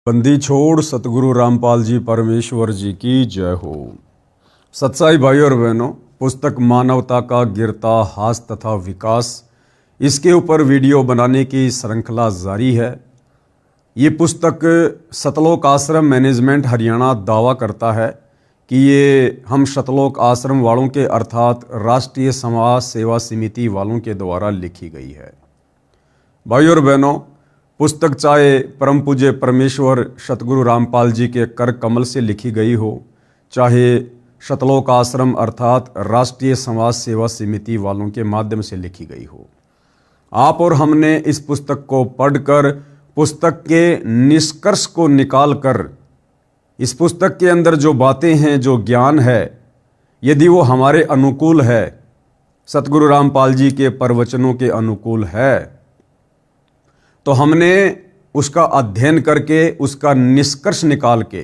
बंदी छोड़ सतगुरु रामपाल जी परमेश्वर जी की जय हो। सत्साई भाई और बहनों, पुस्तक मानवता का गिरता हास तथा विकास, इसके ऊपर वीडियो बनाने की श्रृंखला जारी है। ये पुस्तक सतलोक आश्रम मैनेजमेंट हरियाणा दावा करता है कि ये हम सतलोक आश्रम वालों के अर्थात राष्ट्रीय समाज सेवा समिति वालों के द्वारा लिखी गई है। भाई और बहनों, पुस्तक चाहे परम पूज्य परमेश्वर सतगुरु रामपाल जी के कर कमल से लिखी गई हो, चाहे सतलोक आश्रम अर्थात राष्ट्रीय समाज सेवा समिति वालों के माध्यम से लिखी गई हो, आप और हमने इस पुस्तक को पढ़कर पुस्तक के निष्कर्ष को निकालकर इस पुस्तक के अंदर जो बातें हैं, जो ज्ञान है, यदि वो हमारे अनुकूल है, सतगुरु रामपाल जी के प्रवचनों के अनुकूल है, तो हमने उसका अध्ययन करके उसका निष्कर्ष निकाल के,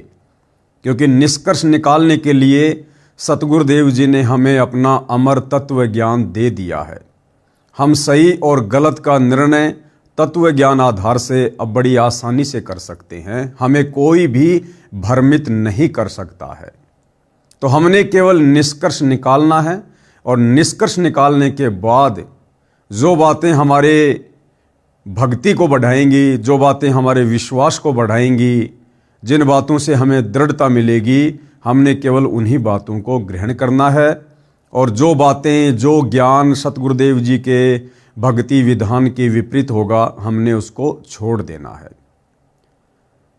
क्योंकि निष्कर्ष निकालने के लिए सतगुरुदेव जी ने हमें अपना अमर तत्व ज्ञान दे दिया है। हम सही और गलत का निर्णय तत्व ज्ञान आधार से अब बड़ी आसानी से कर सकते हैं। हमें कोई भी भ्रमित नहीं कर सकता है। तो हमने केवल निष्कर्ष निकालना है और निष्कर्ष निकालने के बाद जो बातें हमारे भक्ति को बढ़ाएंगी, जो बातें हमारे विश्वास को बढ़ाएंगी, जिन बातों से हमें दृढ़ता मिलेगी, हमने केवल उन्हीं बातों को ग्रहण करना है। और जो बातें, जो ज्ञान सतगुरुदेव जी के भक्ति विधान के विपरीत होगा, हमने उसको छोड़ देना है।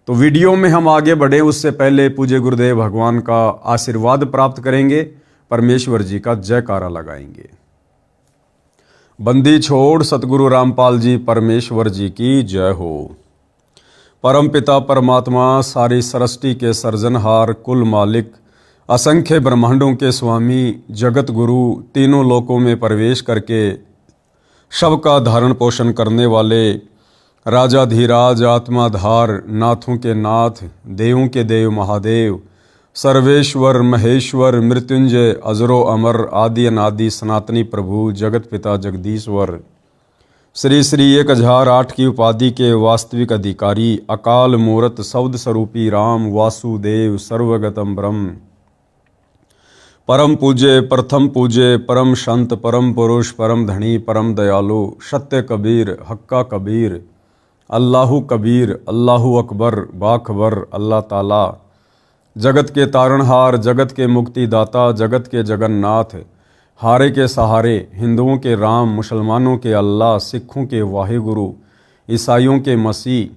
तो वीडियो में हम आगे बढ़े उससे पहले पूज्य गुरुदेव भगवान का आशीर्वाद प्राप्त करेंगे, परमेश्वर जी का जयकारा लगाएंगे। बंदी छोड़ सतगुरु रामपाल जी परमेश्वर जी की जय हो। परम पिता परमात्मा, सारी सृष्टि के सर्जनहार, कुल मालिक, असंख्य ब्रह्मांडों के स्वामी, जगत गुरु, तीनों लोकों में प्रवेश करके सबका धारण पोषण करने वाले, राजाधीराज, आत्माधार, नाथों के नाथ, देवों के देव महादेव, सर्वेश्वर महेश्वर, मृत्युंजय, अजरो अमर, आदि अनादि, सनातनी प्रभु, जगत पिता जगदीश्वर, श्री श्री 1008 की उपाधि के वास्तविक अधिकारी, अकाल मूरत, शब्द स्वरूपी राम, वासुदेव, सर्वगतम ब्रह्म, परम पूज्य, प्रथम पूज्य, परम संत, परम पुरुष, परम धनी, परम दयालु, सत्य कबीर, हक्का कबीर, अल्लाहु कबीर, अल्लाहु अकबर, बाखबर, अल्लाह ताला, जगत के तारणहार, जगत के मुक्तिदाता, जगत के जगन्नाथ, हारे के सहारे, हिंदुओं के राम, मुसलमानों के अल्लाह, सिखों के वाहिगुरु, ईसाइयों के मसीह,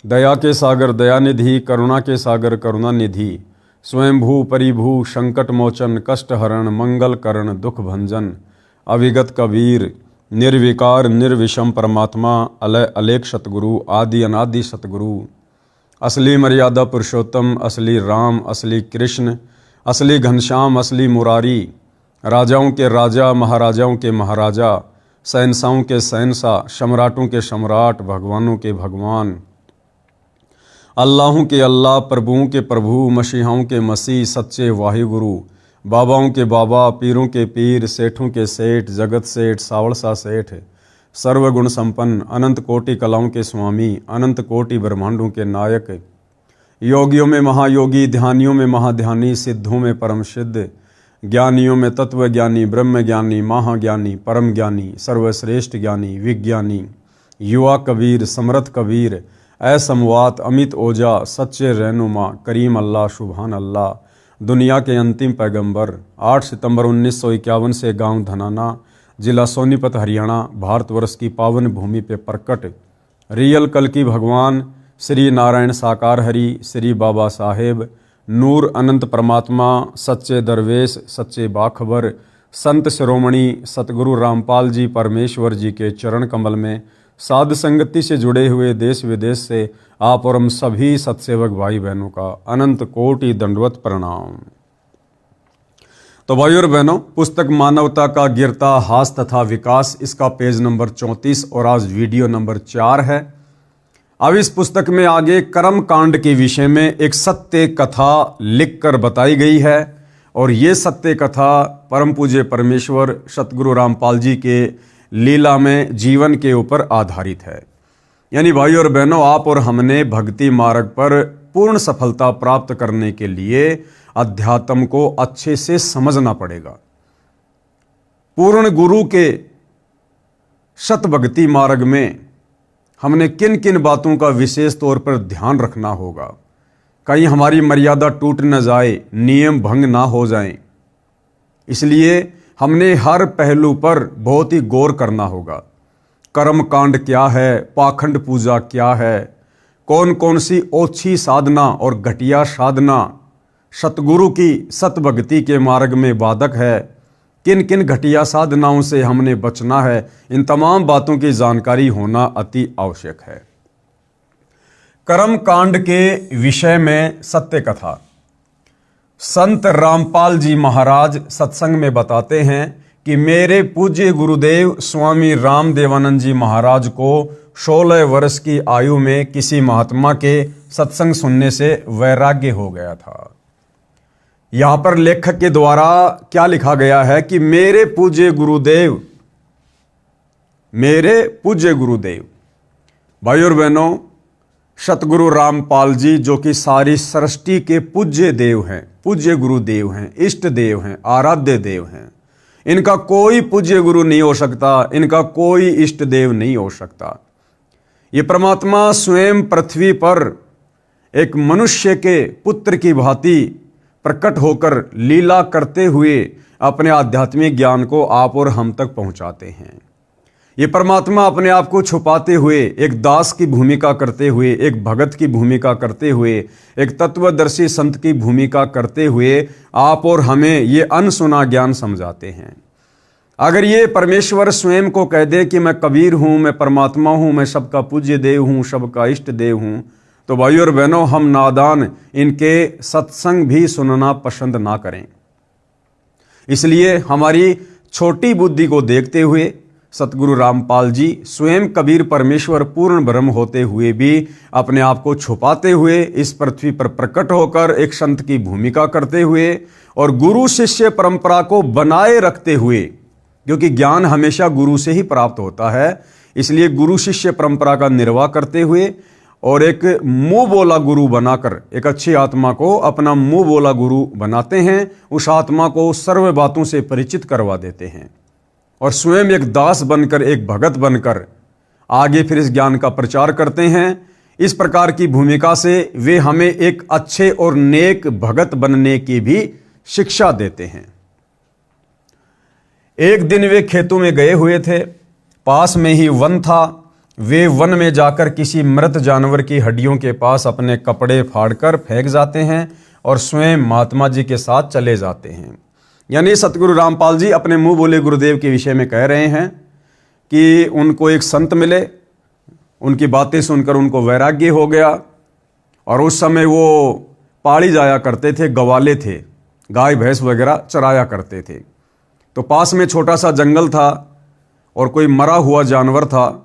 दया के सागर दयानिधि, करुणा के सागर करुणानिधि, स्वयंभू परिभू, संकट मोचन, कष्ट हरण, मंगल करण, दुख भंजन, अविगत कबीर, निर्विकार निर्विषम परमात्मा, अलय अलेख सतगुरु, आदि अनादि सतगुरु, असली मर्यादा पुरुषोत्तम, असली राम, असली कृष्ण, असली घनश्याम, असली मुरारी, राजाओं के राजा, महाराजाओं के महाराजा, शहंशाहों के शहंशाह, सम्राटों के सम्राट, भगवानों के भगवान, अल्लाहों के अल्लाह, प्रभुओं के प्रभु, मसीहाओं के मसीह, सच्चे वाहिगुरु, बाबाओं के बाबा, पीरों के पीर, सेठों के सेठ, जगत सेठ, सावड़सा सेठ, सर्वगुण संपन्न, अनंत कोटि कलाओं के स्वामी, अनंत कोटि ब्रह्मांडों के नायक, योगियों में महायोगी, ध्यानियों में महाध्यानी, सिद्धों में परम सिद्ध, ज्ञानियों में तत्व ज्ञानी, ब्रह्म ज्ञानी, महाज्ञानी, परम ज्ञानी, सर्वश्रेष्ठ ज्ञानी, विज्ञानी, युवा कबीर, समर्थ कबीर, असमवात, अमित ओजा, सच्चे रहनुमा, करीम अल्लाह, सुभान अल्लाह, दुनिया के अंतिम पैगंबर, 8 सितंबर 1951 से गांव धनाना, जिला सोनीपत, हरियाणा, भारतवर्ष की पावन भूमि पे प्रकट रियल कल की भगवान श्री नारायण साकार हरि, श्री बाबा साहेब, नूर अनंत परमात्मा, सच्चे दरवेश, सच्चे बाखबर, संत शिरोमणि सतगुरु रामपाल जी परमेश्वर जी के चरण कमल में साध संगति से जुड़े हुए देश विदेश से आप और हम सभी सत्सेवक भाई बहनों का अनंत कोटि दंडवत प्रणाम। तो भाई और बहनों, पुस्तक मानवता का गिरता हास तथा विकास, इसका पेज नंबर 34 और आज वीडियो नंबर 4 है। अब इस पुस्तक में आगे कर्म कांड के विषय में एक सत्य कथा लिखकर बताई गई है और ये सत्य कथा परम पूज्य परमेश्वर सतगुरु रामपाल जी के लीला में जीवन के ऊपर आधारित है। यानी भाई और बहनों, आप और हमने भक्ति मार्ग पर पूर्ण सफलता प्राप्त करने के लिए अध्यात्म को अच्छे से समझना पड़ेगा। पूर्ण गुरु के शत भक्ति मार्ग में हमने किन किन बातों का विशेष तौर पर ध्यान रखना होगा, कहीं हमारी मर्यादा टूट न जाए, नियम भंग ना हो जाएं। इसलिए हमने हर पहलू पर बहुत ही गौर करना होगा। कर्म कांड क्या है, पाखंड पूजा क्या है, कौन कौन सी ओछी साधना और घटिया साधना सतगुरु की सतभक्ति के मार्ग में बाधक है, किन किन घटिया साधनाओं से हमने बचना है। इन तमाम बातों की जानकारी होना अति आवश्यक है। कर्म कांड के विषय में सत्य कथा। संत रामपाल जी महाराज सत्संग में बताते हैं कि मेरे पूज्य गुरुदेव स्वामी रामदेवानंद जी महाराज को 16 वर्ष की आयु में किसी महात्मा के सत्संग सुनने से वैराग्य हो गया था। यहां पर लेखक के द्वारा क्या लिखा गया है कि मेरे पूज्य गुरुदेव, मेरे पूज्य गुरुदेव। भाई और बहनों, सतगुरु रामपाल जी जो कि सारी सृष्टि के पूज्य देव हैं, पूज्य गुरुदेव हैं, इष्ट देव हैं, आराध्य देव हैं। इनका कोई पूज्य गुरु नहीं हो सकता, इनका कोई इष्ट देव नहीं हो सकता। ये परमात्मा स्वयं पृथ्वी पर एक मनुष्य के पुत्र की भांति प्रकट होकर लीला करते हुए अपने आध्यात्मिक ज्ञान को आप और हम तक पहुंचाते हैं। ये परमात्मा अपने आप को छुपाते हुए, एक दास की भूमिका करते हुए, एक भगत की भूमिका करते हुए, एक तत्वदर्शी संत की भूमिका करते हुए आप और हमें ये अनसुना ज्ञान समझाते हैं। अगर ये परमेश्वर स्वयं को कह दे कि मैं कबीर हूं, मैं परमात्मा हूं, मैं सबका पूज्य देव हूं, सबका इष्ट देव हूं, तो भाई और बहनों, हम नादान इनके सत्संग भी सुनना पसंद ना करें। इसलिए हमारी छोटी बुद्धि को देखते हुए सतगुरु रामपाल जी स्वयं कबीर परमेश्वर पूर्ण ब्रह्म होते हुए भी अपने आप को छुपाते हुए इस पृथ्वी पर प्रकट होकर एक संत की भूमिका करते हुए और गुरु शिष्य परंपरा को बनाए रखते हुए, क्योंकि ज्ञान हमेशा गुरु से ही प्राप्त होता है, इसलिए गुरु शिष्य परंपरा का निर्वाह करते हुए और एक मुंह बोला गुरु बनाकर एक अच्छी आत्मा को अपना मुंह बोला गुरु बनाते हैं। उस आत्मा को सर्व बातों से परिचित करवा देते हैं और स्वयं एक दास बनकर, एक भगत बनकर आगे फिर इस ज्ञान का प्रचार करते हैं। इस प्रकार की भूमिका से वे हमें एक अच्छे और नेक भगत बनने की भी शिक्षा देते हैं। एक दिन वे खेतों में गए हुए थे, पास में ही वन था। वे वन में जाकर किसी मृत जानवर की हड्डियों के पास अपने कपड़े फाड़कर फेंक जाते हैं और स्वयं महात्मा जी के साथ चले जाते हैं। यानी सतगुरु रामपाल जी अपने मुंह बोले गुरुदेव के विषय में कह रहे हैं कि उनको एक संत मिले, उनकी बातें सुनकर उनको वैराग्य हो गया और उस समय वो पहाड़ी जाया करते थे, गवाले थे, गाय भैंस वगैरह चराया करते थे। तो पास में छोटा सा जंगल था और कोई मरा हुआ जानवर था,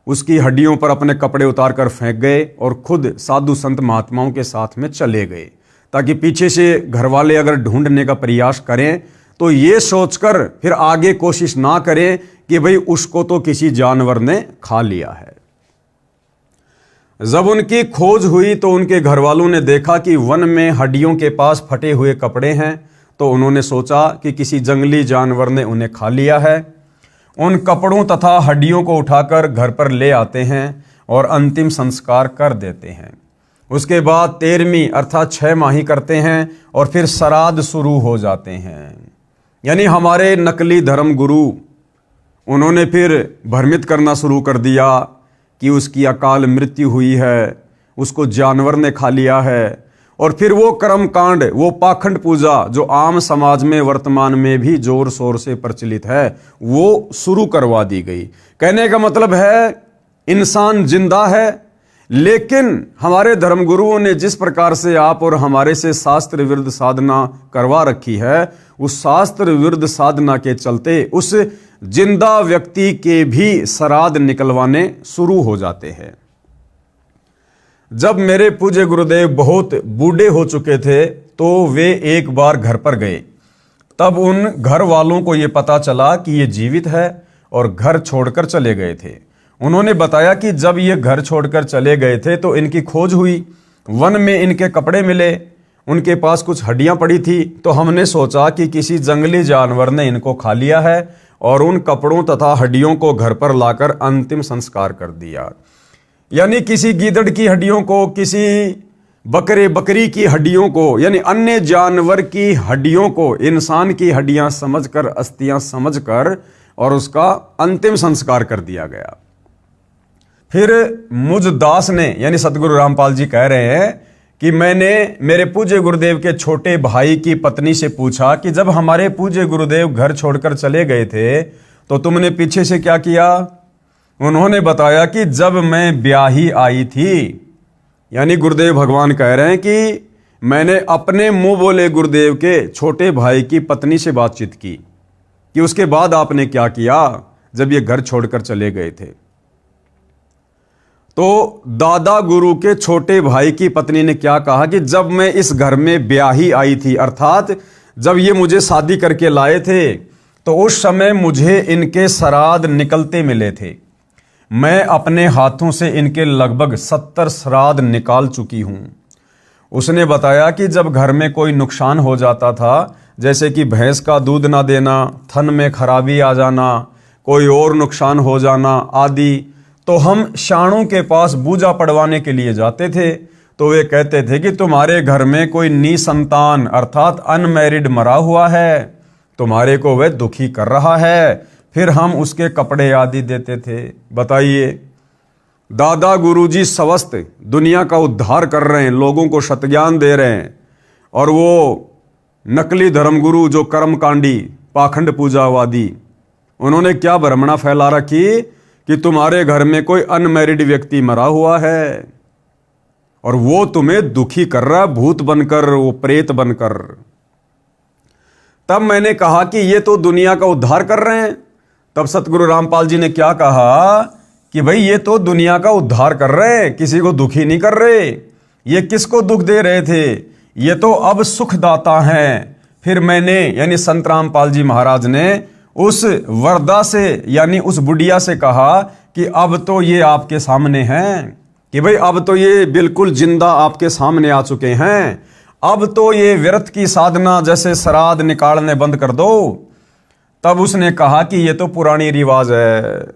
उसकी हड्डियों पर अपने कपड़े उतार कर फेंक गए और खुद साधु संत महात्माओं के साथ में चले गए, ताकि पीछे से घर वाले अगर ढूंढने का प्रयास करें तो ये सोचकर फिर आगे कोशिश ना करें कि भाई उसको तो किसी जानवर ने खा लिया है। जब उनकी खोज हुई तो उनके घर वालों ने देखा कि वन में हड्डियों के पास फटे हुए कपड़े हैं, तो उन्होंने सोचा कि किसी जंगली जानवर ने उन्हें खा लिया है। उन कपड़ों तथा हड्डियों को उठाकर घर पर ले आते हैं और अंतिम संस्कार कर देते हैं। उसके बाद 13वीं अर्थात 6 माही करते हैं और फिर श्राद्ध शुरू हो जाते हैं। यानी हमारे नकली धर्म गुरु, उन्होंने फिर भ्रमित करना शुरू कर दिया कि उसकी अकाल मृत्यु हुई है, उसको जानवर ने खा लिया है। और फिर वो कर्म कांड, वो पाखंड पूजा जो आम समाज में वर्तमान में भी जोर शोर से प्रचलित है, वो शुरू करवा दी गई। कहने का मतलब है इंसान जिंदा है, लेकिन हमारे धर्मगुरुओं ने जिस प्रकार से आप और हमारे से शास्त्र विरुद्ध साधना करवा रखी है, उस शास्त्र विरुद्ध साधना के चलते उस जिंदा व्यक्ति के भी श्राद्ध निकलवाने शुरू हो जाते हैं। जब मेरे पूज्य गुरुदेव बहुत बूढ़े हो चुके थे तो वे एक बार घर पर गए। तब उन घर वालों को ये पता चला कि ये जीवित है और घर छोड़कर चले गए थे। उन्होंने बताया कि जब ये घर छोड़कर चले गए थे तो इनकी खोज हुई, वन में इनके कपड़े मिले, उनके पास कुछ हड्डियां पड़ी थी। तो हमने सोचा कि किसी जंगली जानवर ने इनको खा लिया है और उन कपड़ों तथा हड्डियों को घर पर लाकर अंतिम संस्कार कर दिया। यानी किसी गीदड़ की हड्डियों को, किसी बकरी की हड्डियों को, यानी अन्य जानवर की हड्डियों को इंसान की हड्डियां समझकर, अस्थियां समझकर और उसका अंतिम संस्कार कर दिया गया। फिर मुझ दास ने, यानी सतगुरु रामपाल जी कह रहे हैं कि मैंने मेरे पूज्य गुरुदेव के छोटे भाई की पत्नी से पूछा कि जब हमारे पूज्य गुरुदेव घर छोड़कर चले गए थे तो तुमने पीछे से क्या किया? उन्होंने बताया कि जब मैं ब्याही आई थी, यानी गुरुदेव भगवान कह रहे हैं कि मैंने अपने मुंह बोले गुरुदेव के छोटे भाई की पत्नी से बातचीत की कि उसके बाद आपने क्या किया जब ये घर छोड़कर चले गए थे। तो दादा गुरु के छोटे भाई की पत्नी ने क्या कहा कि जब मैं इस घर में ब्याही आई थी, अर्थात जब ये मुझे शादी करके लाए थे, तो उस समय मुझे इनके श्राद्ध निकलते मिले थे। मैं अपने हाथों से इनके लगभग 70 श्राद्ध निकाल चुकी हूं। उसने बताया कि जब घर में कोई नुकसान हो जाता था, जैसे कि भैंस का दूध ना देना, थन में खराबी आ जाना, कोई और नुकसान हो जाना आदि, तो हम शाणों के पास बूझा पड़वाने के लिए जाते थे। तो वे कहते थे कि तुम्हारे घर में कोई निसंतान अर्थात अनमैरिड मरा हुआ है, तुम्हारे को वह दुखी कर रहा है। फिर हम उसके कपड़े आदि देते थे। बताइए, दादा गुरुजी स्वस्थ दुनिया का उद्धार कर रहे हैं, लोगों को सतज्ञान दे रहे हैं, और वो नकली धर्मगुरु जो कर्मकांडी पाखंड पूजावादी, उन्होंने क्या भ्रमणा फैला रखी कि तुम्हारे घर में कोई अनमैरिड व्यक्ति मरा हुआ है और वो तुम्हें दुखी कर रहा है, भूत बनकर, वो प्रेत बनकर। तब मैंने कहा कि ये तो दुनिया का उद्धार कर रहे हैं। तब सतगुरु रामपाल जी ने क्या कहा कि भाई ये तो दुनिया का उद्धार कर रहे, किसी को दुखी नहीं कर रहे। ये किसको दुख दे रहे थे? ये तो अब सुखदाता हैं। फिर मैंने, यानी संत रामपाल जी महाराज ने उस वरदा से, यानी उस बुढ़िया से कहा कि अब तो ये आपके सामने हैं, कि भाई अब तो ये बिल्कुल जिंदा आपके सामने आ चुके हैं। अब तो ये व्यर्थ की साधना जैसे श्राद्ध निकालने बंद कर दो। तब उसने कहा कि ये तो पुरानी रिवाज है।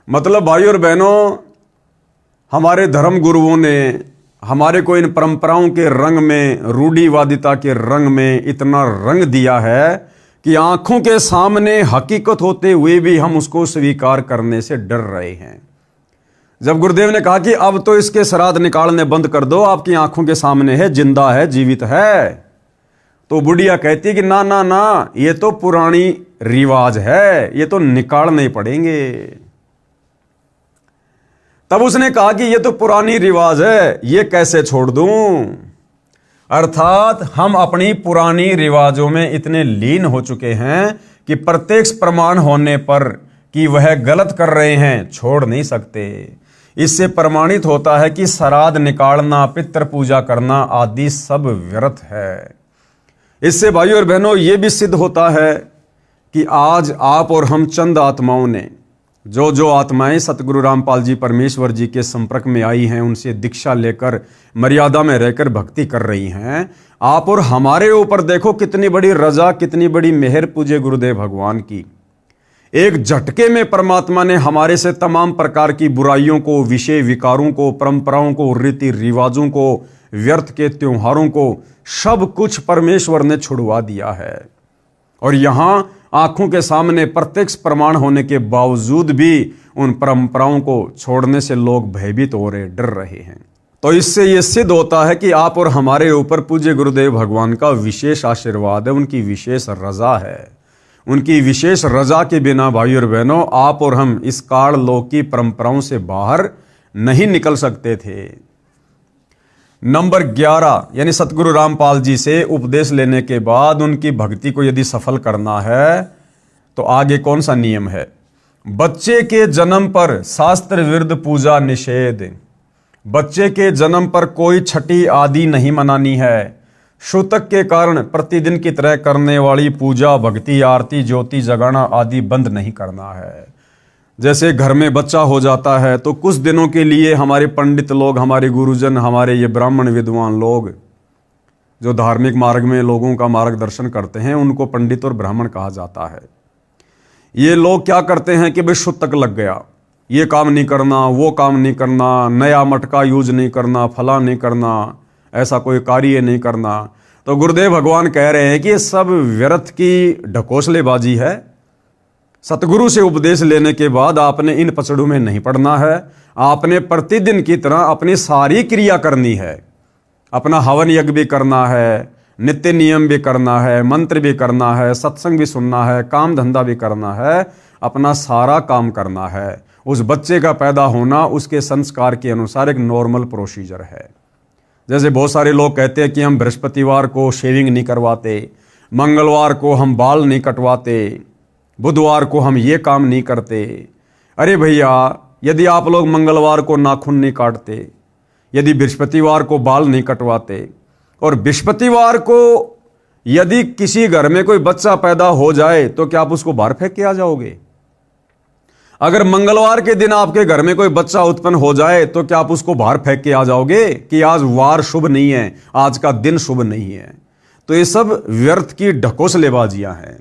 मतलब भाइयों और बहनों, हमारे धर्म गुरुओं ने हमारे को इन परंपराओं के रंग में, रूढ़िवादिता के रंग में इतना रंग दिया है कि आंखों के सामने हकीकत होते हुए भी हम उसको स्वीकार करने से डर रहे हैं। जब गुरुदेव ने कहा कि अब तो इसके श्राद्ध निकालने बंद कर दो, आपकी आंखों के सामने है, जिंदा है, जीवित है, तो बुढ़िया कहती कि ना ना ना, ये तो पुरानी रिवाज है, ये तो निकालने ही पड़ेंगे। तब उसने कहा कि ये तो पुरानी रिवाज है, ये कैसे छोड़ दूं? अर्थात हम अपनी पुरानी रिवाजों में इतने लीन हो चुके हैं कि प्रत्यक्ष प्रमाण होने पर कि वह गलत कर रहे हैं, छोड़ नहीं सकते। इससे प्रमाणित होता है कि श्राद्ध निकालना, पितृ पूजा करना आदि सब व्यर्थ है। इससे भाइयों और बहनों ये भी सिद्ध होता है कि आज आप और हम चंद आत्माओं ने, जो आत्माएं सतगुरु रामपाल जी परमेश्वर जी के संपर्क में आई हैं, उनसे दीक्षा लेकर मर्यादा में रहकर भक्ति कर रही हैं, आप और हमारे ऊपर देखो कितनी बड़ी रजा, कितनी बड़ी मेहर पूज्य गुरुदेव भगवान की। एक झटके में परमात्मा ने हमारे से तमाम प्रकार की बुराइयों को, विषय विकारों को, परंपराओं को, रीति रिवाजों को, व्यर्थ के त्योहारों को, सब कुछ परमेश्वर ने छुड़वा दिया है। और यहां आंखों के सामने प्रत्यक्ष प्रमाण होने के बावजूद भी उन परंपराओं को छोड़ने से लोग भयभीत हो रहे, डर रहे हैं। तो इससे यह सिद्ध होता है कि आप और हमारे ऊपर पूज्य गुरुदेव भगवान का विशेष आशीर्वाद है, उनकी विशेष रजा है। उनकी विशेष रजा के बिना भाई और बहनों, आप और हम इस काल लोक की परंपराओं से बाहर नहीं निकल सकते थे। नंबर 11, यानी सतगुरु रामपाल जी से उपदेश लेने के बाद उनकी भक्ति को यदि सफल करना है तो आगे कौन सा नियम है? बच्चे के जन्म पर शास्त्र विरुद्ध पूजा निषेध। बच्चे के जन्म पर कोई छठी आदि नहीं मनानी है। सूतक के कारण प्रतिदिन की तरह करने वाली पूजा, भक्ति, आरती, ज्योति जगाना आदि बंद नहीं करना है। जैसे घर में बच्चा हो जाता है तो कुछ दिनों के लिए हमारे पंडित लोग, हमारे गुरुजन, हमारे ये ब्राह्मण विद्वान लोग जो धार्मिक मार्ग में लोगों का मार्गदर्शन करते हैं, उनको पंडित और ब्राह्मण कहा जाता है। ये लोग क्या करते हैं कि भाई शुतक लग गया, ये काम नहीं करना, वो काम नहीं करना, नया मटका यूज नहीं करना, फला नहीं करना, ऐसा कोई कार्य नहीं करना। तो गुरुदेव भगवान कह रहे हैं कि ये सब व्यर्थ की ढकोसलेबाजी है। सतगुरु से उपदेश लेने के बाद आपने इन पचड़ों में नहीं पड़ना है। आपने प्रतिदिन की तरह अपनी सारी क्रिया करनी है। अपना हवन यज्ञ भी करना है, नित्य नियम भी करना है, मंत्र भी करना है, सत्संग भी सुनना है, काम धंधा भी करना है, अपना सारा काम करना है। उस बच्चे का पैदा होना उसके संस्कार के अनुसार एक नॉर्मल प्रोसीजर है। जैसे बहुत सारे लोग कहते हैं कि हम बृहस्पतिवार को शेविंग नहीं करवाते, मंगलवार को हम बाल नहीं कटवाते, बुधवार को हम ये काम नहीं करते। अरे भैया, यदि आप लोग मंगलवार को नाखून नहीं काटते, यदि बृहस्पतिवार को बाल नहीं कटवाते, और बृहस्पतिवार को यदि किसी घर में कोई बच्चा पैदा हो जाए तो क्या आप उसको बाहर फेंक के आ जाओगे? अगर मंगलवार के दिन आपके घर में कोई बच्चा उत्पन्न हो जाए तो क्या आप उसको बाहर फेंक के आ जाओगे कि आज वार शुभ नहीं है, आज का दिन शुभ नहीं है? तो ये सब व्यर्थ की ढकोसलेबाजियां हैं।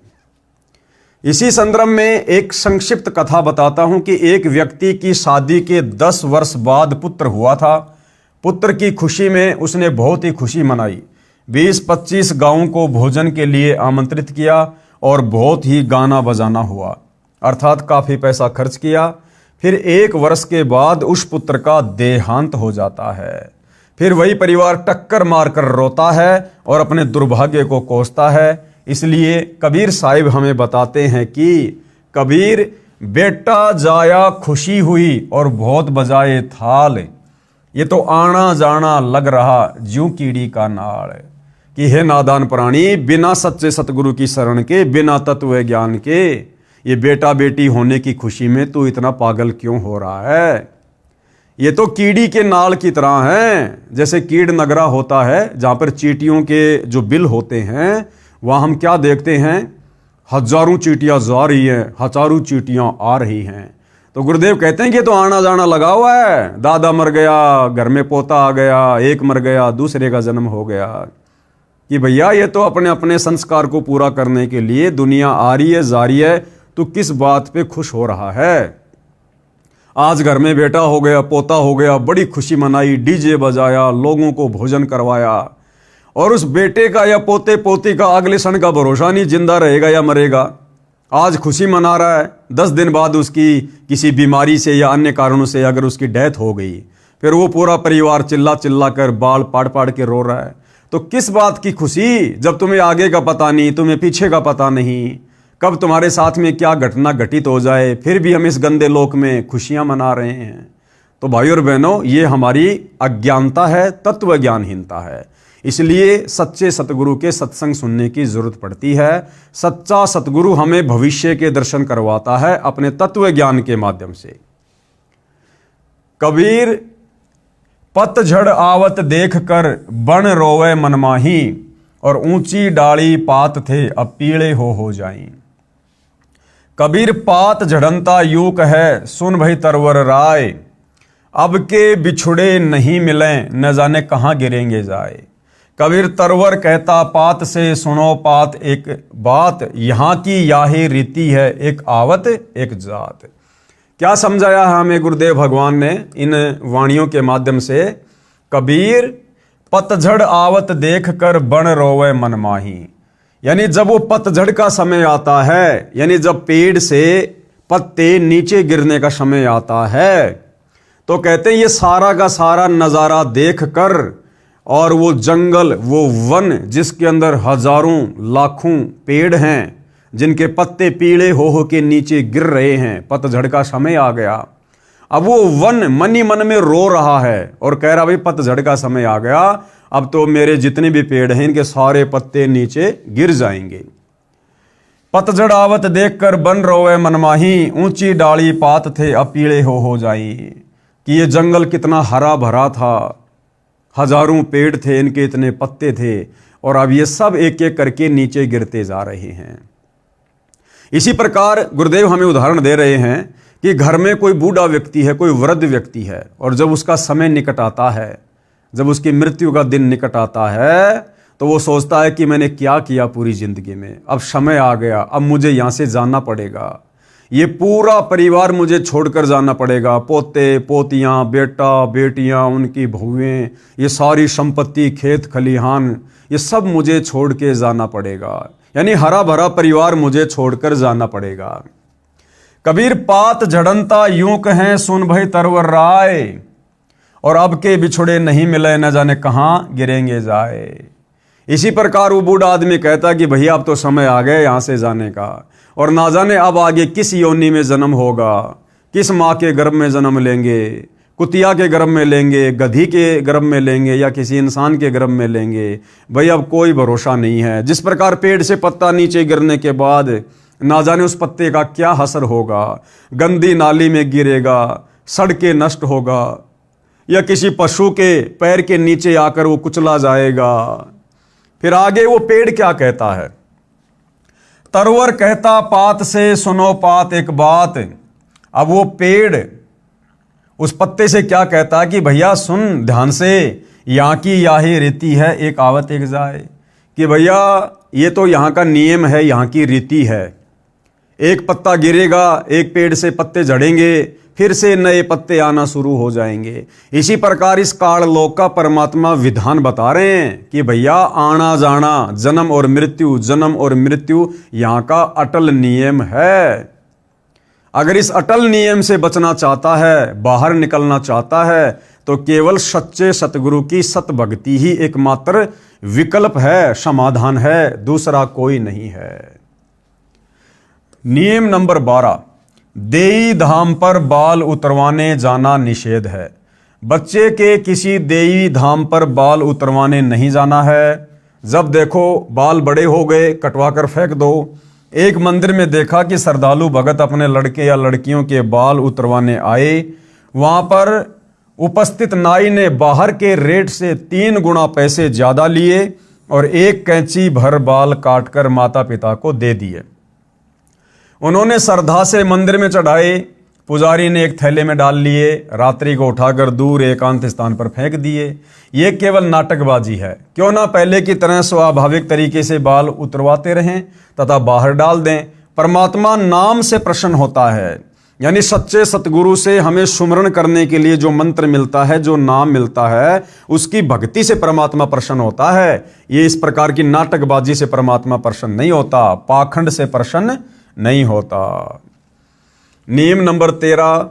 इसी संदर्भ में एक संक्षिप्त कथा बताता हूं कि एक व्यक्ति की शादी के 10 वर्ष बाद पुत्र हुआ था। पुत्र की खुशी में उसने बहुत ही खुशी मनाई। 20-25 गांवों को भोजन के लिए आमंत्रित किया और बहुत ही गाना बजाना हुआ, अर्थात काफी पैसा खर्च किया। फिर 1 वर्ष के बाद उस पुत्र का देहांत हो जाता है। फिर वही परिवार टक्कर मारकर रोता है और अपने दुर्भाग्य को कोसता है। इसलिए कबीर साहिब हमें बताते हैं कि कबीर, बेटा जाया खुशी हुई और बहुत बजाए थाल, ये तो आना जाना लग रहा ज्यों कीड़ी का नाड़। कि हे नादान प्राणी, बिना सच्चे सतगुरु की शरण के, बिना तत्व ज्ञान के, ये बेटा बेटी होने की खुशी में तू इतना पागल क्यों हो रहा है? ये तो कीड़ी के नाल की तरह है। जैसे कीड़ नगरा होता है जहां पर चींटियों के जो बिल होते हैं, वहां हम क्या देखते हैं? हजारों चींटियां जा रही हैं, हजारों चींटियां आ रही हैं। तो गुरुदेव कहते हैं कि तो आना जाना लगा हुआ है। दादा मर गया, घर में पोता आ गया, एक मर गया, दूसरे का जन्म हो गया। कि भैया, ये तो अपने अपने संस्कार को पूरा करने के लिए दुनिया आ रही है, जा रही है। तो किस बात पे खुश हो रहा है? आज घर में बेटा हो गया, पोता हो गया, बड़ी खुशी मनाई, डीजे बजाया, लोगों को भोजन करवाया, और उस बेटे का या पोते पोती का अगले क्षण का भरोसा नहीं, जिंदा रहेगा या मरेगा। आज खुशी मना रहा है, 10 दिन बाद उसकी किसी बीमारी से या अन्य कारणों से अगर उसकी डेथ हो गई, फिर वो पूरा परिवार चिल्ला चिल्ला कर बाल पाड़ पाड़ के रो रहा है। तो किस बात की खुशी, जब तुम्हें आगे का पता नहीं, तुम्हें पीछे का पता नहीं, कब तुम्हारे साथ में क्या घटना घटित हो जाए, फिर भी हम इस गंदे लोक में खुशियां मना रहे हैं। तो भाइयों और बहनों, ये हमारी अज्ञानता है, तत्व ज्ञानहीनता है। इसलिए सच्चे सतगुरु के सत्संग सुनने की जरूरत पड़ती है। सच्चा सतगुरु हमें भविष्य के दर्शन करवाता है अपने तत्व ज्ञान के माध्यम से। कबीर, पतझड़ आवत देख कर बन रोवे मनमाही, और ऊंची डाली पात थे अब पीले हो जाई। कबीर, पात झड़नता यूक है, सुन भई तरवर राय, अब के बिछुड़े नहीं मिले, न जाने कहां गिरेंगे जाए। कबीर तरवर कहता पात से, सुनो पात एक बात, यहां की याही रीति है, एक आवत एक जात। क्या समझाया है हमें गुरुदेव भगवान ने इन वाणियों के माध्यम से? कबीर, पतझड़ आवत देख कर बन रोवे मनमाही, यानी जब वो पतझड़ का समय आता है, यानी जब पेड़ से पत्ते नीचे गिरने का समय आता है, तो कहते हैं ये सारा का सारा नजारा देख कर, और वो जंगल, वो वन जिसके अंदर हजारों लाखों पेड़ हैं, जिनके पत्ते पीले हो के नीचे गिर रहे हैं, पतझड़ का समय आ गया। अब वो वन मन ही मन में रो रहा है और कह रहा भाई पतझड़ का समय आ गया, अब तो मेरे जितने भी पेड़ हैं इनके सारे पत्ते नीचे गिर जाएंगे। पतझड़ आवत देखकर बन रोवे मनमाही, ऊंची डाली पात थे अब पीले हो जाई। कि ये जंगल कितना हरा भरा था, हजारों पेड़ थे, इनके इतने पत्ते थे, और अब ये सब एक एक करके नीचे गिरते जा रहे हैं। इसी प्रकार गुरुदेव हमें उदाहरण दे रहे हैं कि घर में कोई बूढ़ा व्यक्ति है, कोई वृद्ध व्यक्ति है, और जब उसका समय निकट आता है, जब उसकी मृत्यु का दिन निकट आता है, तो वो सोचता है कि मैंने क्या किया पूरी जिंदगी में, अब समय आ गया, अब मुझे यहाँ से जाना पड़ेगा, ये पूरा परिवार मुझे छोड़कर जाना पड़ेगा, पोते पोतियाँ, बेटा बेटियाँ, उनकी बहुएं, ये सारी संपत्ति, खेत खलिहान, ये सब मुझे छोड़ के जाना पड़ेगा, यानी हरा भरा परिवार मुझे छोड़कर जाना पड़ेगा। कबीर पात झड़नता यूं कहें सुन भई तरवर राय, और अब के बिछुड़े नहीं मिले न जाने कहाँ गिरेंगे जाए। इसी प्रकार वो बूढ़ा आदमी कहता कि भैया अब तो समय आ गया यहाँ से जाने का, और ना जाने अब आगे किस योनि में जन्म होगा, किस माँ के गर्भ में जन्म लेंगे, कुतिया के गर्भ में लेंगे, गधी के गर्भ में लेंगे, या किसी इंसान के गर्भ में लेंगे, भाई अब कोई भरोसा नहीं है। जिस प्रकार पेड़ से पत्ता नीचे गिरने के बाद ना जाने उस पत्ते का क्या असर होगा, गंदी नाली में गिरेगा, सड़ के नष्ट होगा, या किसी पशु के पैर के नीचे आकर वो कुचला जाएगा। फिर आगे वो पेड़ क्या कहता है, तरवर कहता पात से सुनो पात एक बात। अब वो पेड़ उस पत्ते से क्या कहता है कि भैया सुन ध्यान से, यहाँ की याही रीति है एक आवत एक जाए, कि भैया ये तो यहाँ का नियम है, यहाँ की रीति है, एक पत्ता गिरेगा, एक पेड़ से पत्ते झड़ेंगे, फिर से नए पत्ते आना शुरू हो जाएंगे। इसी प्रकार इस काल लोक का परमात्मा विधान बता रहे हैं कि भैया आना जाना, जन्म और मृत्यु, जन्म और मृत्यु यहाँ का अटल नियम है। अगर इस अटल नियम से बचना चाहता है, बाहर निकलना चाहता है, तो केवल सच्चे सतगुरु की सत भक्ति ही एकमात्र विकल्प है, समाधान है, दूसरा कोई नहीं है। नियम नंबर 12, देई धाम पर बाल उतरवाने जाना निषेध है। बच्चे के किसी देई धाम पर बाल उतरवाने नहीं जाना है। जब देखो बाल बड़े हो गए कटवा कर फेंक दो। एक मंदिर में देखा कि श्रद्धालु भगत अपने लड़के या लड़कियों के बाल उतरवाने आए, वहां पर उपस्थित नाई ने बाहर के रेट से 3 गुना पैसे ज्यादा लिए और एक कैंची भर बाल काटकर माता पिता को दे दिए। उन्होंने श्रद्धा से मंदिर में चढ़ाए, पुजारी ने एक थैले में डाल लिए, रात्रि को उठाकर दूर एकांत स्थान पर फेंक दिए। ये केवल नाटकबाजी है। क्यों ना पहले की तरह स्वाभाविक तरीके से बाल उतरवाते रहें तथा बाहर डाल दें। परमात्मा नाम से प्रसन्न होता है, यानी सच्चे सतगुरु से हमें सुमरण करने के लिए जो मंत्र मिलता है, जो नाम मिलता है, उसकी भक्ति से परमात्मा प्रसन्न होता है। ये इस प्रकार की नाटकबाजी से परमात्मा प्रसन्न नहीं होता, पाखंड से प्रसन्न नहीं होता। नियम नंबर 13,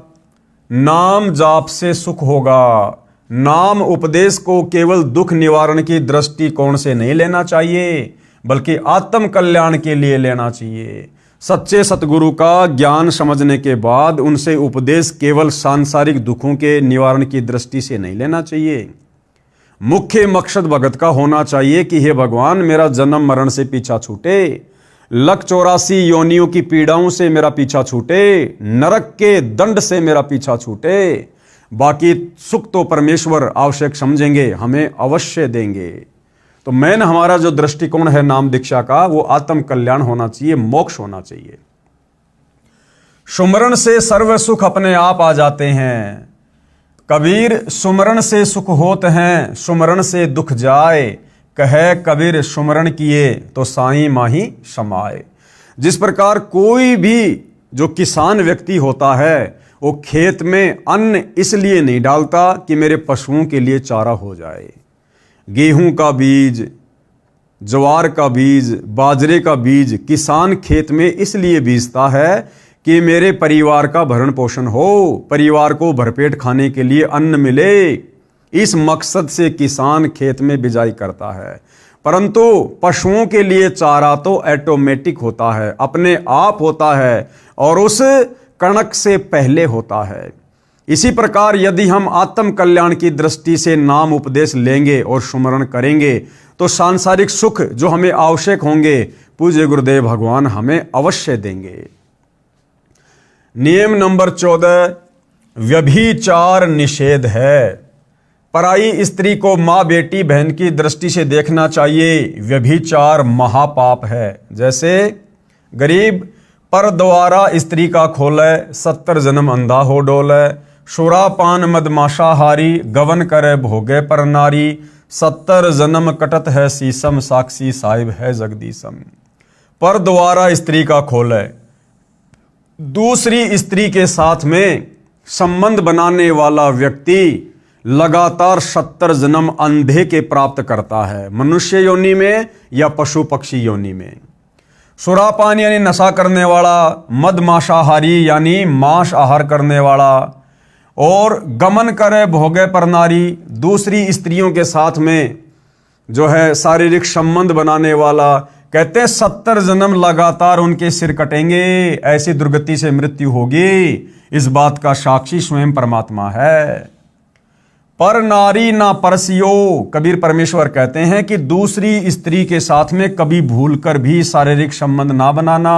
नाम जाप से सुख होगा। नाम उपदेश को केवल दुख निवारण की दृष्टिकोण से नहीं लेना चाहिए, बल्कि आत्म कल्याण के लिए लेना चाहिए। सच्चे सतगुरु का ज्ञान समझने के बाद उनसे उपदेश केवल सांसारिक दुखों के निवारण की दृष्टि से नहीं लेना चाहिए। मुख्य मकसद भगत का होना चाहिए कि हे भगवान, मेरा जन्म मरण से पीछा छूटे, 184 योनियों की पीड़ाओं से मेरा पीछा छूटे, नरक के दंड से मेरा पीछा छूटे। बाकी सुख तो परमेश्वर आवश्यक समझेंगे, हमें अवश्य देंगे। तो मैन हमारा जो दृष्टिकोण है नाम दीक्षा का, वो आत्म कल्याण होना चाहिए, मोक्ष होना चाहिए। सुमरण से सर्व सुख अपने आप आ जाते हैं। कबीर सुमरण से सुख होत हैं, सुमरण से दुख जाए। कहे कबीर सुमरण किए तो साईं माही समाए। जिस प्रकार कोई भी जो किसान व्यक्ति होता है, वो खेत में अन्न इसलिए नहीं डालता कि मेरे पशुओं के लिए चारा हो जाए। गेहूं का बीज, ज्वार का बीज, बाजरे का बीज किसान खेत में इसलिए बीजता है कि मेरे परिवार का भरण पोषण हो, परिवार को भरपेट खाने के लिए अन्न मिले। इस मकसद से किसान खेत में बिजाई करता है। परंतु पशुओं के लिए चारा तो ऑटोमेटिक होता है, अपने आप होता है, और उस कणक से पहले होता है। इसी प्रकार यदि हम आत्म कल्याण की दृष्टि से नाम उपदेश लेंगे और सुमरण करेंगे, तो सांसारिक सुख जो हमें आवश्यक होंगे, पूज्य गुरुदेव भगवान हमें अवश्य देंगे। नियम नंबर 14, व्यभिचार निषेध है। पराई स्त्री को माँ, बेटी, बहन की दृष्टि से देखना चाहिए। व्यभिचार महापाप है। जैसे गरीब पर द्वारा स्त्री का खोले 70 जन्म अंधा हो डोले। शुरापान मदमाशाहारी गवन करे भोगे पर नारी। 70 जन्म कटत है सीसम साक्षी साहिब है जगदीशम। पर द्वारा स्त्री का खोले, दूसरी स्त्री के साथ में संबंध बनाने वाला व्यक्ति लगातार 70 जन्म अंधे के प्राप्त करता है, मनुष्य योनि में या पशु पक्षी योनि में। सुरापान यानी नशा करने वाला, मदमाशाहारी यानी मांस आहार करने वाला, और गमन करे भोगे पर नारी, दूसरी स्त्रियों के साथ में जो है शारीरिक संबंध बनाने वाला। कहते हैं 70 जन्म लगातार उनके सिर कटेंगे, ऐसी दुर्गति से मृत्यु होगी। इस बात का साक्षी स्वयं परमात्मा है। पर नारी ना परसियो, कबीर परमेश्वर कहते हैं कि दूसरी स्त्री के साथ में कभी भूलकर भी शारीरिक संबंध ना बनाना।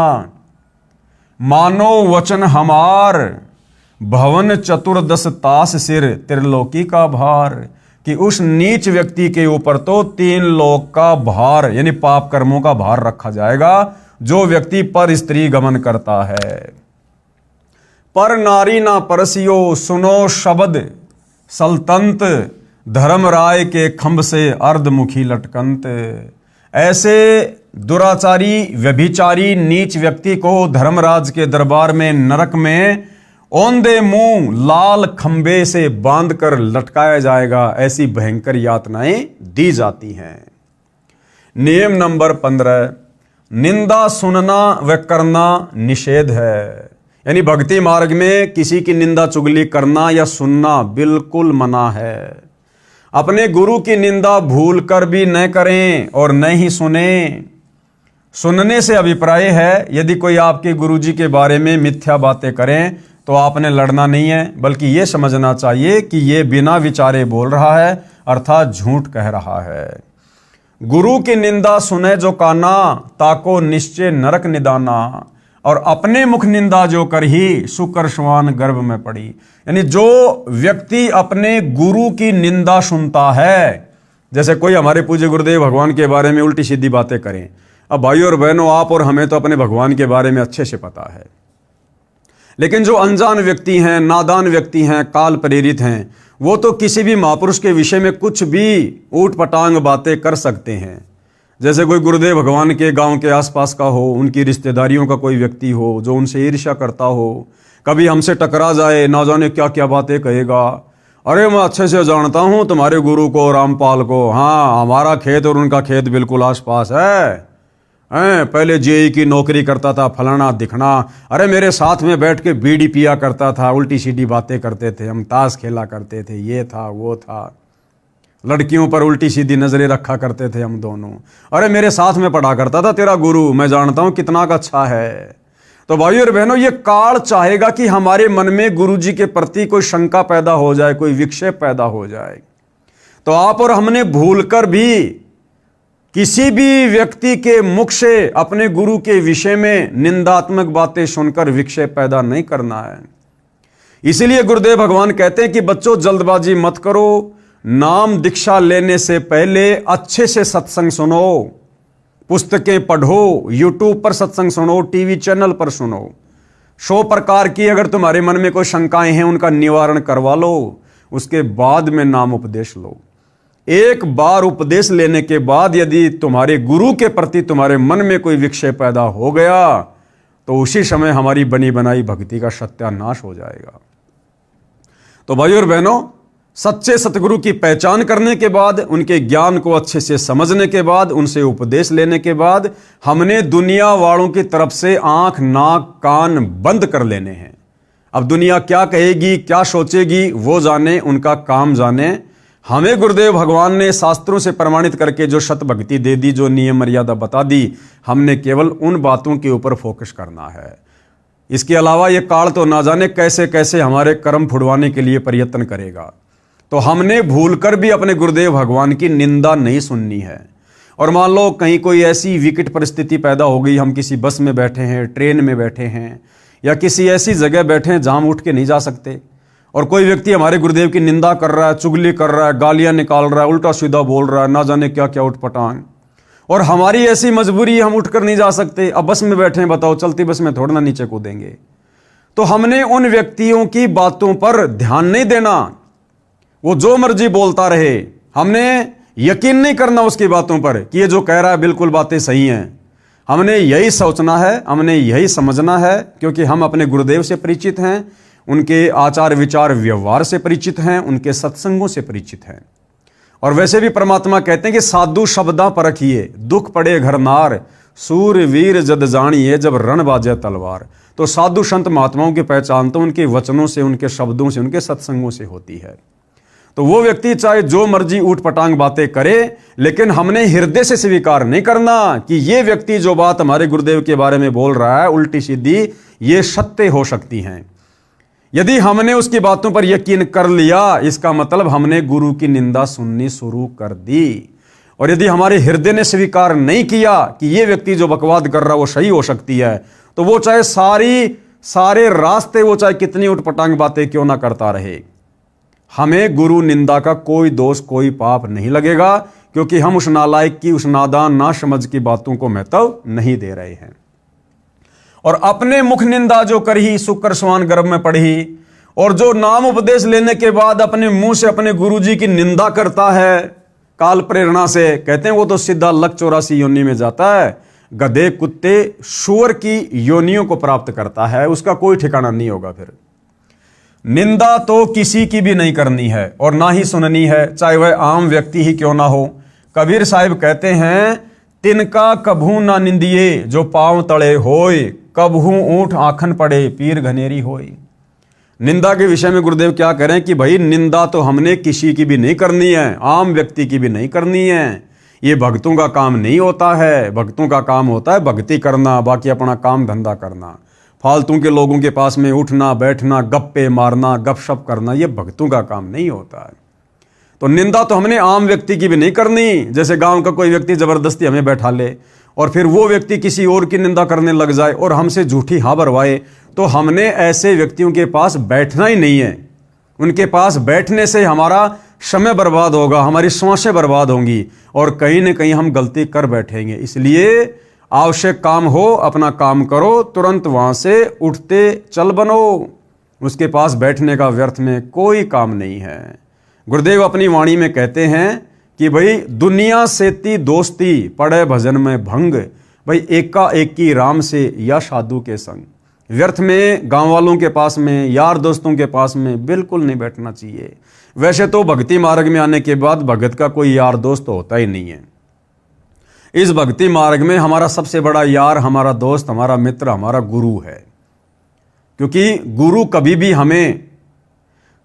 मानो वचन हमार भवन चतुर्दश तास सिर त्रिलोकी का भार, कि उस नीच व्यक्ति के ऊपर तो 3 लोक का भार यानी पाप कर्मों का भार रखा जाएगा, जो व्यक्ति पर स्त्री गमन करता है। पर नारी ना परसियो सुनो शब्द सल्तंत, धर्मराय के खंभ से अर्धमुखी लटकंत। ऐसे दुराचारी व्यभिचारी नीच व्यक्ति को धर्मराज के दरबार में नरक में औंधे मुंह लाल खंबे से बांधकर लटकाया जाएगा। ऐसी भयंकर यातनाएं दी जाती हैं। नियम नंबर 15, निंदा सुनना व करना निषेध है। यानी भक्ति मार्ग में किसी की निंदा चुगली करना या सुनना बिल्कुल मना है। अपने गुरु की निंदा भूल कर भी न करें और न ही सुने। सुनने से अभिप्राय है, यदि कोई आपके गुरुजी के बारे में मिथ्या बातें करें तो आपने लड़ना नहीं है, बल्कि यह समझना चाहिए कि यह बिना विचारे बोल रहा है, अर्थात झूठ कह रहा है। गुरु की निंदा सुने जो काना, ताको निश्चय नरक निदाना। और अपने मुख निंदा जो कर ही शुकर श्वान गर्भ में पड़ी। यानी जो व्यक्ति अपने गुरु की निंदा सुनता है, जैसे कोई हमारे पूज्य गुरुदेव भगवान के बारे में उल्टी सीधी बातें करें। अब भाइयों और बहनों, आप और हमें तो अपने भगवान के बारे में अच्छे से पता है, लेकिन जो अनजान व्यक्ति हैं, नादान व्यक्ति हैं, काल प्रेरित हैं, वो तो किसी भी महापुरुष के विषय में कुछ भी ऊट पटांग बातें कर सकते हैं। जैसे कोई गुरुदेव भगवान के गांव के आसपास का हो, उनकी रिश्तेदारियों का कोई व्यक्ति हो जो उनसे ईर्ष्या करता हो, कभी हमसे टकरा जाए, ना जाने क्या क्या बातें कहेगा। अरे मैं अच्छे से जानता हूं तुम्हारे गुरु को, रामपाल को, हाँ हमारा खेत और उनका खेत बिल्कुल आसपास है। पहले जेई की नौकरी करता था, फलाना दिखना। अरे मेरे साथ में बैठ के बीड़ी पिया करता था, उल्टी सीधी बातें करते थे, हम ताश खेला करते थे, ये था वो था, लड़कियों पर उल्टी सीधी नजरें रखा करते थे हम दोनों। अरे मेरे साथ में पढ़ा करता था तेरा गुरु, मैं जानता हूं कितना का अच्छा है। तो भाइयों और बहनों, ये काल चाहेगा कि हमारे मन में गुरुजी के प्रति कोई शंका पैदा हो जाए, कोई विक्षेप पैदा हो जाए। तो आप और हमने भूलकर भी किसी भी व्यक्ति के मुख से अपने गुरु के विषय में निंदात्मक बातें सुनकर विक्षेप पैदा नहीं करना है। इसीलिए गुरुदेव भगवान कहते हैं कि बच्चों जल्दबाजी मत करो, नाम दीक्षा लेने से पहले अच्छे से सत्संग सुनो, पुस्तकें पढ़ो, यूट्यूब पर सत्संग सुनो, टीवी चैनल पर सुनो। 100 प्रकार की अगर तुम्हारे मन में कोई शंकाएं हैं उनका निवारण करवा लो, उसके बाद में नाम उपदेश लो। एक बार उपदेश लेने के बाद यदि तुम्हारे गुरु के प्रति तुम्हारे मन में कोई विक्षेप पैदा हो गया तो उसी समय हमारी बनी बनाई भक्ति का सत्यानाश हो जाएगा। तो भाइयों और बहनों, सच्चे सतगुरु की पहचान करने के बाद, उनके ज्ञान को अच्छे से समझने के बाद, उनसे उपदेश लेने के बाद, हमने दुनिया वालों की तरफ से आंख नाक कान बंद कर लेने हैं। अब दुनिया क्या कहेगी, क्या सोचेगी, वो जाने, उनका काम जाने। हमें गुरुदेव भगवान ने शास्त्रों से प्रमाणित करके जो सत भक्ति दे दी, जो नियम मर्यादा बता दी, हमने केवल उन बातों के ऊपर फोकस करना है। इसके अलावा ये काल तो ना जाने कैसे कैसे हमारे कर्म फुड़वाने के लिए प्रयत्न करेगा। तो हमने भूलकर भी अपने गुरुदेव भगवान की निंदा नहीं सुननी है। और मान लो कहीं कोई ऐसी विकट परिस्थिति पैदा हो गई, हम किसी बस में बैठे हैं, ट्रेन में बैठे हैं, या किसी ऐसी जगह बैठे हैं जहां हम उठ के नहीं जा सकते, और कोई व्यक्ति हमारे गुरुदेव की निंदा कर रहा है, चुगली कर रहा है, गालियां निकाल रहा है, उल्टा सीधा बोल रहा है, ना जाने क्या क्या उठपटांग, और हमारी ऐसी मजबूरी है, हम उठकर नहीं जा सकते। अब बस में बैठे हैं, बताओ चलती बस में थोड़ा ना नीचे कूदेंगे। तो हमने उन व्यक्तियों की बातों पर ध्यान नहीं देना, वो जो मर्जी बोलता रहे, हमने यकीन नहीं करना उसकी बातों पर कि ये जो कह रहा है बिल्कुल बातें सही हैं। हमने यही सोचना है, हमने यही समझना है, क्योंकि हम अपने गुरुदेव से परिचित हैं, उनके आचार विचार व्यवहार से परिचित हैं, उनके सत्संगों से परिचित हैं। और वैसे भी परमात्मा कहते हैं कि साधु शब्दा परखिए, दुख पड़े घर नार, सूर वीर जद जानिए, जब रण बाजे तलवार। तो साधु संत महात्माओं की पहचान तो उनके वचनों से, उनके शब्दों से, उनके सत्संगों से होती है। तो वो व्यक्ति चाहे जो मर्जी ऊट पटांग बातें करे, लेकिन हमने हृदय से स्वीकार नहीं करना कि ये व्यक्ति जो बात हमारे गुरुदेव के बारे में बोल रहा है उल्टी सीधी, ये सत्य हो सकती हैं। यदि हमने उसकी बातों पर यकीन कर लिया, इसका मतलब हमने गुरु की निंदा सुननी शुरू कर दी। और यदि हमारे हृदय ने स्वीकार नहीं किया कि ये व्यक्ति जो बकवाद कर रहा है वो सही हो सकती है, तो वो चाहे सारे रास्ते, वो चाहे कितनी उटपटांग बातें क्यों ना करता रहे, हमें गुरु निंदा का कोई दोष, कोई पाप नहीं लगेगा, क्योंकि हम उस नालायक की, उस नादान ना समझ की बातों को महत्व नहीं दे रहे हैं। और अपने मुख निंदा जो करही, शुक्र स्वान गर्भ में पढ़ी, और जो नाम उपदेश लेने के बाद अपने मुंह से अपने गुरु जी की निंदा करता है काल प्रेरणा से, कहते हैं वो तो सीधा लक 84 योनि में जाता है, गधे कुत्ते सूअर की योनियों को प्राप्त करता है, उसका कोई ठिकाना नहीं होगा। फिर निंदा तो किसी की भी नहीं करनी है और ना ही सुननी है, चाहे वह आम व्यक्ति ही क्यों ना हो। कबीर साहिब कहते हैं, तिनका कभू ना निंदिए जो पांव तले होय, कभू ऊंट आखन पड़े पीर घनेरी होय। निंदा के विषय में गुरुदेव क्या करें कि भाई निंदा तो हमने किसी की भी नहीं करनी है, आम व्यक्ति की भी नहीं करनी है। ये भक्तों का काम नहीं होता है। भक्तों का काम होता है भक्ति करना, बाकी अपना काम धंधा करना। फालतू के लोगों के पास में उठना बैठना, गप्पे मारना, गपशप करना, ये भक्तों का काम नहीं होता है। तो निंदा तो हमने आम व्यक्ति की भी नहीं करनी। जैसे गांव का कोई व्यक्ति जबरदस्ती हमें बैठा ले और फिर वो व्यक्ति किसी और की निंदा करने लग जाए और हमसे झूठी हाँ भरवाए, तो हमने ऐसे व्यक्तियों के पास बैठना ही नहीं है। उनके पास बैठने से हमारा समय बर्बाद होगा, हमारी सांसें बर्बाद होंगी और कहीं ना कहीं हम गलती कर बैठेंगे। इसलिए आवश्यक काम हो अपना काम करो, तुरंत वहां से उठते चल बनो। उसके पास बैठने का व्यर्थ में कोई काम नहीं है। गुरुदेव अपनी वाणी में कहते हैं कि भाई दुनिया सेती दोस्ती पड़े भजन में भंग, भाई एका एकी राम से या साधु के संग। व्यर्थ में गांव वालों के पास में, यार दोस्तों के पास में बिल्कुल नहीं बैठना चाहिए। वैसे तो भक्ति मार्ग में आने के बाद भगत का कोई यार दोस्त तो होता ही नहीं है। इस भक्ति मार्ग में हमारा सबसे बड़ा यार, हमारा दोस्त, हमारा मित्र, हमारा गुरु है। क्योंकि गुरु कभी भी हमें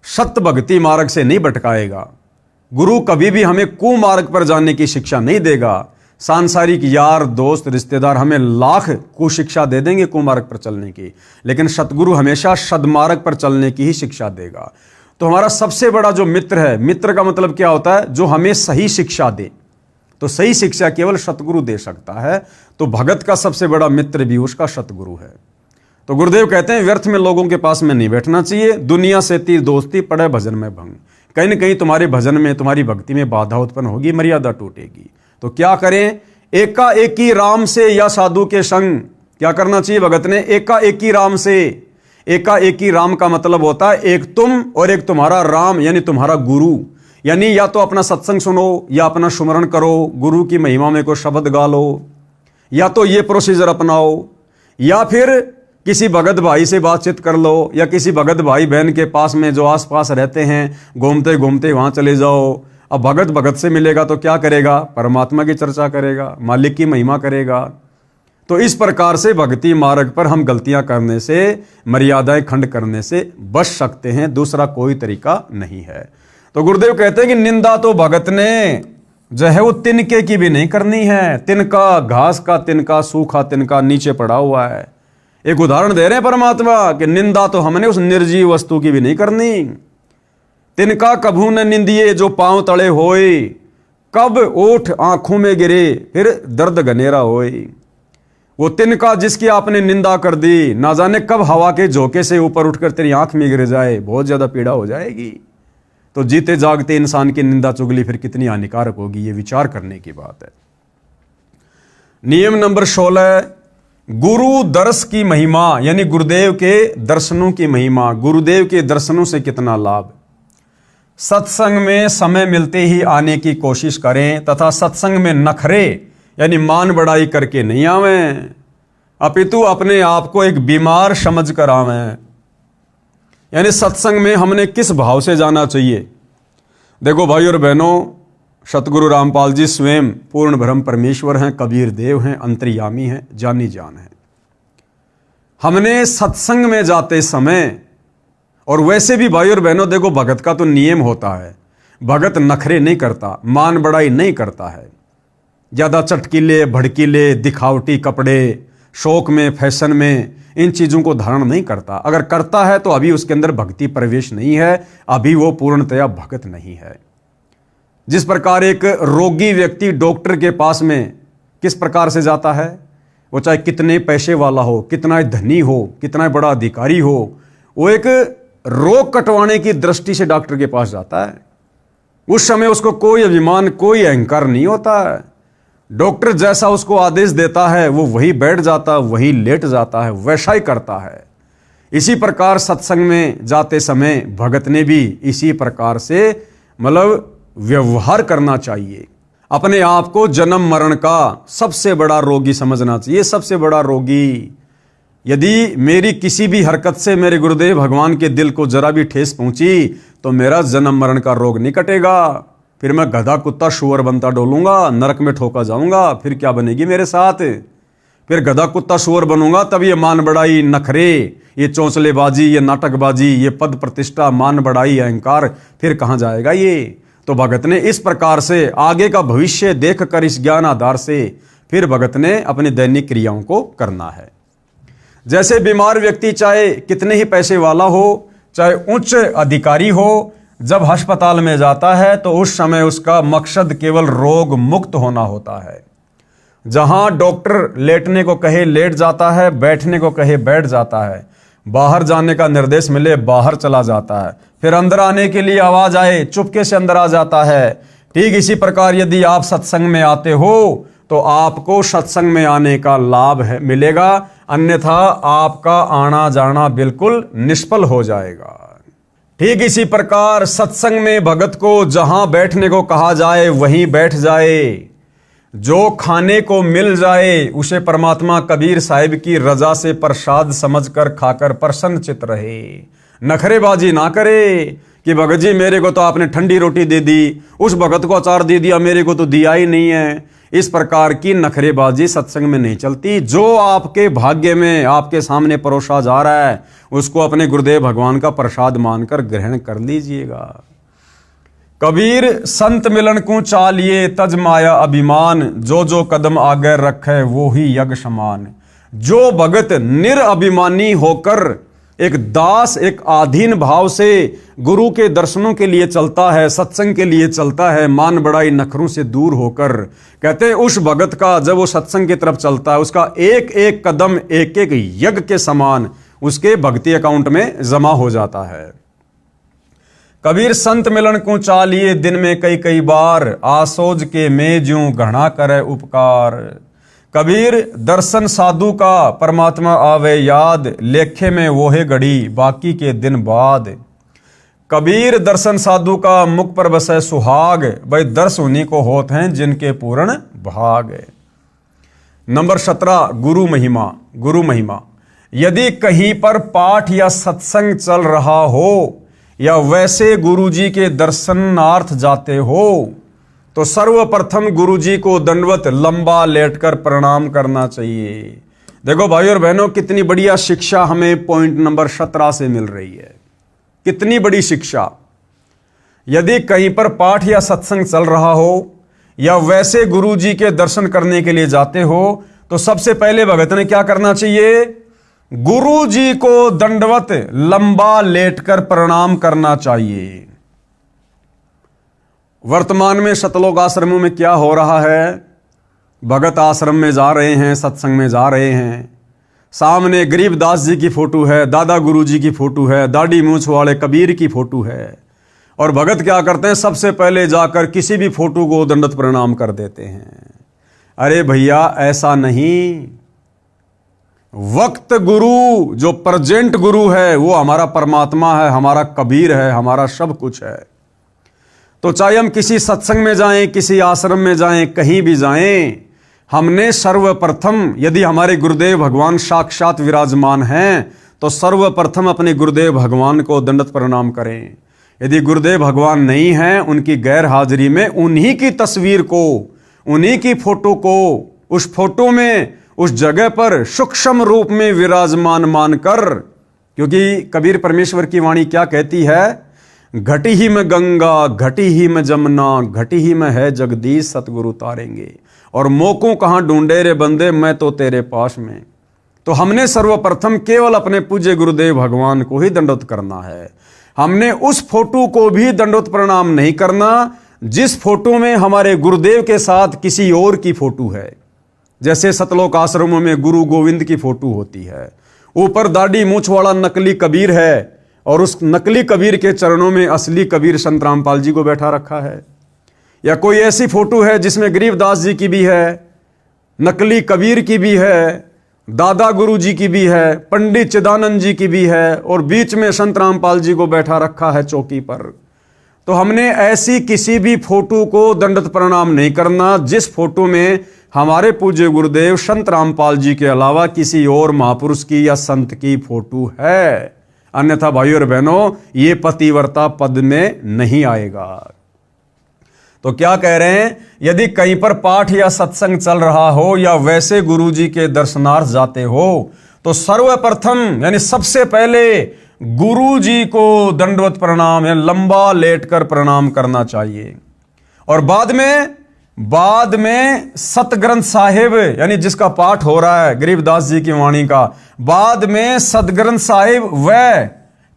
सत्य भक्ति मार्ग से नहीं भटकाएगा। गुरु कभी भी हमें कुमार्ग पर जाने की शिक्षा नहीं देगा। सांसारिक यार दोस्त रिश्तेदार हमें लाख कुशिक्षा दे देंगे कुमार्ग पर चलने की, लेकिन सतगुरु हमेशा सदमार्ग पर चलने की ही शिक्षा देगा। तो हमारा सबसे बड़ा जो मित्र है, मित्र का मतलब क्या होता है, जो हमें सही शिक्षा दे। तो सही शिक्षा केवल सतगुरु दे सकता है। तो भगत का सबसे बड़ा मित्र भी उसका सतगुरु है। तो गुरुदेव कहते हैं व्यर्थ में लोगों के पास में नहीं बैठना चाहिए। दुनिया से तीर दोस्ती पड़े भजन में भंग। कहीं ना कहीं तुम्हारे भजन में, तुम्हारी भक्ति में बाधा उत्पन्न होगी, मर्यादा टूटेगी। तो क्या करें, एका एकी राम से या साधु के संग। क्या करना चाहिए भगत ने, एका एकी राम से। एका एकी राम का मतलब होता है एक तुम और एक तुम्हारा राम, यानी तुम्हारा गुरु। यानी या तो अपना सत्संग सुनो या अपना सुमरण करो, गुरु की महिमा में को शब्द गा लो, या तो ये प्रोसीजर अपनाओ, या फिर किसी भगत भाई से बातचीत कर लो, या किसी भगत भाई बहन के पास में जो आसपास रहते हैं घूमते घूमते वहां चले जाओ। अब भगत भगत से मिलेगा तो क्या करेगा, परमात्मा की चर्चा करेगा, मालिक की महिमा करेगा। तो इस प्रकार से भक्ति मार्ग पर हम गलतियां करने से, मर्यादाएं खंड करने से बच सकते हैं। दूसरा कोई तरीका नहीं है। तो गुरुदेव कहते हैं कि निंदा तो भगत ने जो है वो तिनके की भी नहीं करनी है। तिनका, घास का तिनका, सूखा तिनका नीचे पड़ा हुआ है। एक उदाहरण दे रहे हैं परमात्मा कि निंदा तो हमने उस निर्जीव वस्तु की भी नहीं करनी। तिनका कभू न निंदिए जो पांव तले होए, कब ओठ आंखों में गिरे फिर दर्द घनेरा होए। वो तिनका जिसकी आपने निंदा कर दी, ना जाने कब हवा के झोंके से ऊपर उठकर तेरी आंख में गिर जाए, बहुत ज्यादा पीड़ा हो जाएगी। तो जीते जागते इंसान की निंदा चुगली फिर कितनी हानिकारक होगी, ये विचार करने की बात है। नियम नंबर 16, गुरु दर्श की महिमा, यानी गुरुदेव के दर्शनों की महिमा। गुरुदेव के दर्शनों से कितना लाभ। सत्संग में समय मिलते ही आने की कोशिश करें तथा सत्संग में नखरे यानी मान बढ़ाई करके नहीं आवें, अपितु अपने आप को एक बीमार समझ कर आवें। यानी सत्संग में हमने किस भाव से जाना चाहिए। देखो भाई और बहनों, सतगुरु रामपाल जी स्वयं पूर्ण ब्रह्म परमेश्वर हैं, कबीर देव हैं, अंतर्यामी हैं, जानी जान हैं। हमने सत्संग में जाते समय, और वैसे भी भाई और बहनों देखो, भगत का तो नियम होता है, भगत नखरे नहीं करता, मान बढ़ाई नहीं करता है, ज़्यादा चटकीले भड़कीले दिखावटी कपड़े, शौक में, फैशन में इन चीज़ों को धारण नहीं करता। अगर करता है तो अभी उसके अंदर भक्ति प्रवेश नहीं है, अभी वो पूर्णतया भगत नहीं है। जिस प्रकार एक रोगी व्यक्ति डॉक्टर के पास में किस प्रकार से जाता है, वो चाहे कितने पैसे वाला हो, कितना धनी हो, कितना बड़ा अधिकारी हो, वो एक रोग कटवाने की दृष्टि से डॉक्टर के पास जाता है। उस समय उसको कोई अभिमान, कोई अहंकार नहीं होता है। डॉक्टर जैसा उसको आदेश देता है वो वही बैठ जाता, वही लेट जाता है, वैसा ही करता है। इसी प्रकार सत्संग में जाते समय भगत ने भी इसी प्रकार से मतलब व्यवहार करना चाहिए। अपने आप को जन्म मरण का सबसे बड़ा रोगी समझना चाहिए। सबसे बड़ा रोगी, यदि मेरी किसी भी हरकत से मेरे गुरुदेव भगवान के दिल को जरा भी ठेस पहुंची तो मेरा जन्म मरण का रोग नहीं कटेगा, फिर मैं गधा कुत्ता शुअर बनता डोलूंगा, नरक में ठोका जाऊंगा, फिर क्या बनेगी मेरे साथ। फिर गधा कुत्ता शुअर बनूंगा तब ये मान बढ़ाई, नखरे, ये चौंचलेबाजी, ये नाटकबाजी, ये पद प्रतिष्ठा, मान बढ़ाई, अहंकार फिर कहाँ जाएगा ये। तो भगत ने इस प्रकार से आगे का भविष्य देखकर इस ज्ञान आधार से फिर भगत ने अपनी दैनिक क्रियाओं को करना है। जैसे बीमार व्यक्ति चाहे कितने ही पैसे वाला हो, चाहे उच्च अधिकारी हो, जब अस्पताल में जाता है तो उस समय उसका मकसद केवल रोग मुक्त होना होता है। जहां डॉक्टर लेटने को कहे लेट जाता है, बैठने को कहे बैठ जाता है, बाहर जाने का निर्देश मिले बाहर चला जाता है, फिर अंदर आने के लिए आवाज आए चुपके से अंदर आ जाता है। ठीक इसी प्रकार यदि आप सत्संग में आते हो तो आपको सत्संग में आने का लाभ मिलेगा, अन्यथा आपका आना जाना बिल्कुल निष्फल हो जाएगा। ठीक इसी प्रकार सत्संग में भगत को जहां बैठने को कहा जाए वहीं बैठ जाए, जो खाने को मिल जाए उसे परमात्मा कबीर साहिब की रजा से प्रसाद समझकर खाकर प्रसन्न चित्त रहे। नखरेबाजी ना करे कि भगत जी मेरे को तो आपने ठंडी रोटी दे दी, उस भगत को अचार दे दिया, मेरे को तो दिया ही नहीं है। इस प्रकार की नखरेबाजी सत्संग में नहीं चलती। जो आपके भाग्य में आपके सामने परोसा जा रहा है उसको अपने गुरुदेव भगवान का प्रसाद मानकर ग्रहण कर लीजिएगा। कबीर संत मिलन को चालिए तज माया अभिमान, जो जो कदम आगे रखे वो ही यज्ञ समान। जो भगत निरअभिमानी होकर एक दास, एक आधीन भाव से गुरु के दर्शनों के लिए चलता है, सत्संग के लिए चलता है, मान बढ़ाई नखरों से दूर होकर, कहते हैं उस भगत का जब वो सत्संग की तरफ चलता है उसका एक एक कदम एक एक यज्ञ के समान उसके भक्ति अकाउंट में जमा हो जाता है। कबीर संत मिलन को चालिए दिन में कई कई बार, आसोज के में ज्यों घना करे उपकार। कबीर दर्शन साधु का परमात्मा आवे याद, लेखे में वोहे घड़ी बाकी के दिन बाद। कबीर दर्शन साधु का मुख पर बसे सुहाग, भाई दर्श उन्हीं को होते हैं जिनके पूर्ण भाग। नंबर 17 गुरु महिमा। गुरु महिमा, यदि कहीं पर पाठ या सत्संग चल रहा हो या वैसे गुरुजी के दर्शनार्थ जाते हो तो सर्वप्रथम गुरुजी को दंडवत लंबा लेटकर प्रणाम करना चाहिए। देखो भाई और बहनों, कितनी बढ़िया शिक्षा हमें पॉइंट नंबर 17 से मिल रही है। कितनी बड़ी शिक्षा। यदि कहीं पर पाठ या सत्संग चल रहा हो या वैसे गुरुजी के दर्शन करने के लिए जाते हो तो सबसे पहले भगत ने क्या करना चाहिए? गुरु जी को दंडवत लंबा लेटकर प्रणाम करना चाहिए। वर्तमान में सतलोक आश्रमों में क्या हो रहा है? भगत आश्रम में जा रहे हैं, सत्संग में जा रहे हैं, सामने गरीबदास जी की फोटो है, दादा गुरु जी की फोटो है, दाढ़ी मूंछ वाले कबीर की फोटो है, और भगत क्या करते हैं? सबसे पहले जाकर किसी भी फोटो को दंडवत प्रणाम कर देते हैं। अरे भैया ऐसा नहीं। वक्त गुरु, जो प्रेजेंट गुरु है, वो हमारा परमात्मा है, हमारा कबीर है, हमारा सब कुछ है। तो चाहे हम किसी सत्संग में जाएं, किसी आश्रम में जाएं, कहीं भी जाएं, हमने सर्वप्रथम, यदि हमारे गुरुदेव भगवान साक्षात विराजमान हैं, तो सर्वप्रथम अपने गुरुदेव भगवान को दंडवत प्रणाम करें। यदि गुरुदेव भगवान नहीं हैं, उनकी गैर हाजिरी में उन्हीं की तस्वीर को, उन्हीं की फोटो को, उस फोटो में, उस जगह पर सूक्ष्म रूप में विराजमान मानकर, क्योंकि कबीर परमेश्वर की वाणी क्या कहती है, घटी ही में गंगा, घटी ही में जमुना, घटी ही में है जगदीश, सतगुरु तारेंगे। और मोको कहाँ ढूंढे रे बंदे, मैं तो तेरे पास में। तो हमने सर्वप्रथम केवल अपने पूज्य गुरुदेव भगवान को ही दंडवत करना है। हमने उस फोटो को भी दंडवत प्रणाम नहीं करना जिस फोटो में हमारे गुरुदेव के साथ किसी और की फोटो है। जैसे सतलोक आश्रमों में गुरु गोविंद की फोटो होती है, ऊपर दाढ़ी मूछ वाला नकली कबीर है, और उस नकली कबीर के चरणों में असली कबीर संत रामपाल जी को बैठा रखा है। या कोई ऐसी फोटो है जिसमें गरीबदास जी की भी है, नकली कबीर की भी है, दादा गुरु जी की भी है, पंडित चिदानंद जी की भी है, और बीच में संत रामपाल जी को बैठा रखा है चौकी पर। तो हमने ऐसी किसी भी फोटो को दंडवत प्रणाम नहीं करना जिस फोटो में हमारे पूज्य गुरुदेव संत रामपाल जी के अलावा किसी और महापुरुष की या संत की फोटो है। अन्यथा भाइयों और बहनों, ये पतिव्रता पद में नहीं आएगा। तो क्या कह रहे हैं, यदि कहीं पर पाठ या सत्संग चल रहा हो या वैसे गुरुजी के दर्शनार्थ जाते हो, तो सर्वप्रथम यानी सबसे पहले गुरुजी को दंडवत प्रणाम या लंबा लेटकर प्रणाम करना चाहिए। और बाद में सतग्रंथ साहिब यानी जिसका पाठ हो रहा है गरीबदास जी की वाणी का, बाद में सतग्रंथ साहिब व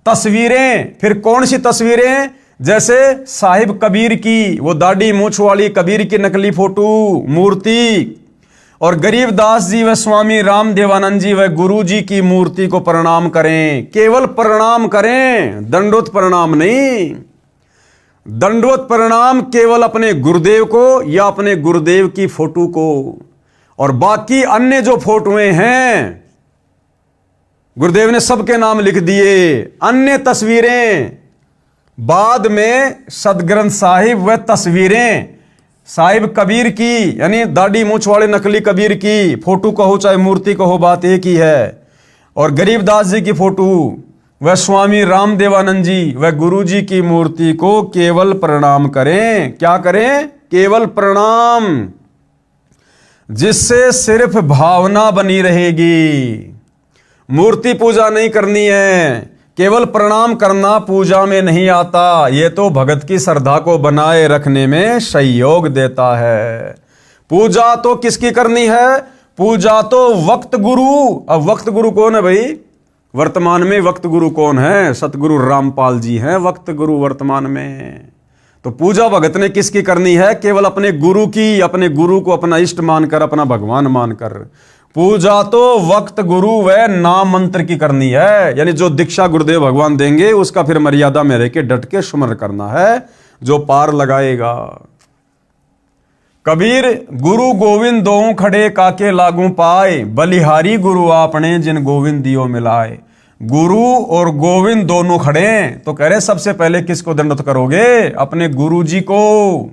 तस्वीरें। फिर कौन सी तस्वीरें, जैसे साहिब कबीर की, वो दाढ़ी मूछ वाली कबीर की नकली फोटो मूर्ति, और गरीबदास जी व स्वामी राम देवानंद जी व गुरु जी की मूर्ति को प्रणाम करें। केवल प्रणाम करें, दंडवत प्रणाम नहीं। दंडवत प्रणाम केवल अपने गुरुदेव को या अपने गुरुदेव की फोटो को। और बाकी अन्य जो फोटोएं हैं, गुरुदेव ने सबके नाम लिख दिए। अन्य तस्वीरें बाद में सतग्रंथ साहिब व तस्वीरें साहिब कबीर की यानी दाढ़ी मूछ वाले नकली कबीर की फोटो कहो चाहे मूर्ति कहो, बात एक ही है। और गरीबदास जी की फोटो व स्वामी राम देवानंद जी व गुरु जी की मूर्ति को केवल प्रणाम करें। क्या करें? केवल प्रणाम, जिससे सिर्फ भावना बनी रहेगी। मूर्ति पूजा नहीं करनी है, केवल प्रणाम करना पूजा में नहीं आता। ये तो भगत की श्रद्धा को बनाए रखने में सहयोग देता है। पूजा तो किसकी करनी है? पूजा तो वक्त गुरु। अब वक्त गुरु कौन है भाई? वर्तमान में वक्त गुरु कौन है? सतगुरु रामपाल जी हैं वक्त गुरु वर्तमान में। तो पूजा भगत ने किसकी करनी है? केवल अपने गुरु की, अपने गुरु को अपना इष्ट मानकर, अपना भगवान मानकर। पूजा तो वक्त गुरु व नाम मंत्र की करनी है, यानी जो दीक्षा गुरुदेव भगवान देंगे उसका फिर मर्यादा में रह के डट के सुमर करना है, जो पार लगाएगा। कबीर गुरु गोविंद दोऊ खड़े काके लागू पाए, बलिहारी गुरु आपने जिन गोविंद दियो मिलाए। गुरु और गोविंद दोनों खड़े, तो कह रहे सबसे पहले किसको दंडवत करोगे? अपने गुरु जी को।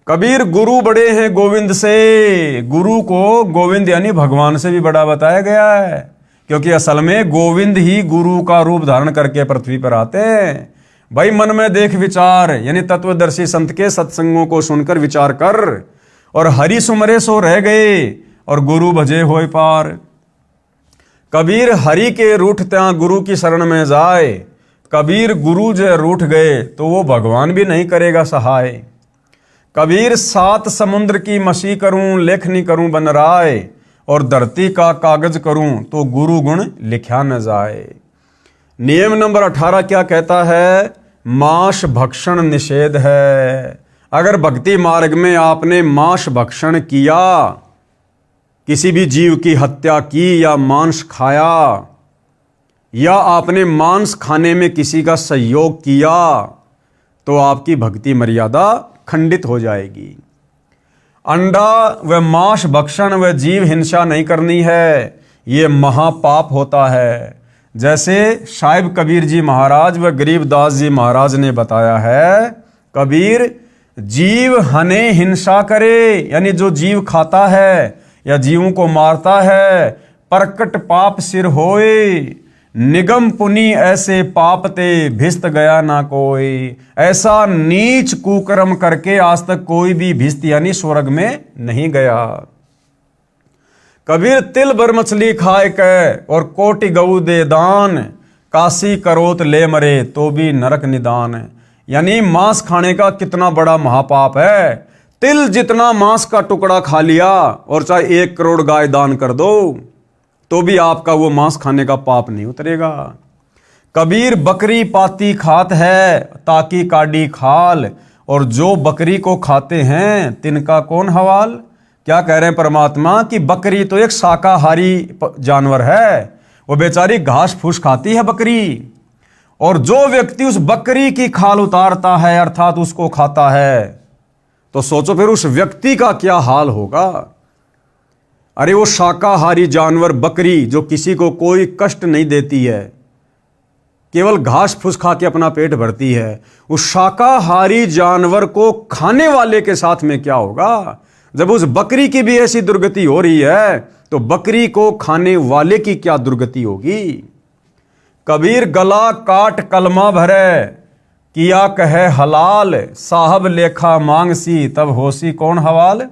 कबीर गुरु बड़े हैं गोविंद से। गुरु को गोविंद यानी भगवान से भी बड़ा बताया गया है, क्योंकि असल में गोविंद ही गुरु का रूप धारण करके पृथ्वी पर आते हैं। भाई मन में देख विचार, यानी तत्वदर्शी संत के सत्संगों को सुनकर विचार कर, और हरि सुमरे सो रह गए और गुरु भजे होय पार। कबीर हरि के रूठ त्या गुरु की शरण में जाए। कबीर गुरु जो रूठ गए तो वो भगवान भी नहीं करेगा सहाय। कबीर सात समुद्र की मसी करूं, लेखनी करूं बन राय, और धरती का कागज करूं तो गुरु गुण लिखा न जाए। नियम नंबर 18 क्या कहता है? मांस भक्षण निषेध है। अगर भक्ति मार्ग में आपने मांस भक्षण किया, किसी भी जीव की हत्या की या मांस खाया, या आपने मांस खाने में किसी का सहयोग किया, तो आपकी भक्ति मर्यादा खंडित हो जाएगी। अंडा व मांस भक्षण व जीव हिंसा नहीं करनी है, ये महापाप होता है। जैसे साहिब कबीर जी महाराज व गरीबदास जी महाराज ने बताया है, कबीर जीव हने हिंसा करे, यानी जो जीव खाता है या जीवों को मारता है, प्रकट पाप सिर होए, निगम पुनि ऐसे पाप ते भिस्त गया ना कोई। ऐसा नीच कुकर्म करके आज तक कोई भी भिस्त यानी स्वर्ग में नहीं गया। कबीर तिल भर मछली खाए के और कोटि गऊ दे दान, काशी करोत ले मरे तो भी नरक निदान। यानी मांस खाने का कितना बड़ा महापाप है। तिल जितना मांस का टुकड़ा खा लिया और चाहे 1 करोड़ गाय दान कर दो तो भी आपका वो मांस खाने का पाप नहीं उतरेगा। कबीर बकरी पाती खात है ताकि काडी खाल, और जो बकरी को खाते हैं तिनका कौन हवाल। क्या कह रहे हैं परमात्मा कि बकरी तो एक शाकाहारी जानवर है, वो बेचारी घास फूस खाती है बकरी, और जो व्यक्ति उस बकरी की खाल उतारता है अर्थात उसको खाता है, तो सोचो फिर उस व्यक्ति का क्या हाल होगा। अरे वो शाकाहारी जानवर बकरी जो किसी को कोई कष्ट नहीं देती है, केवल घास फूस खा के अपना पेट भरती है, उस शाकाहारी जानवर को खाने वाले के साथ में क्या होगा। जब उस बकरी की भी ऐसी दुर्गति हो रही है तो बकरी को खाने वाले की क्या दुर्गति होगी। कबीर गला काट कलमा भरे, किया कहे हलाल, साहब लेखा मांगसी तब होसी कौन हवाल।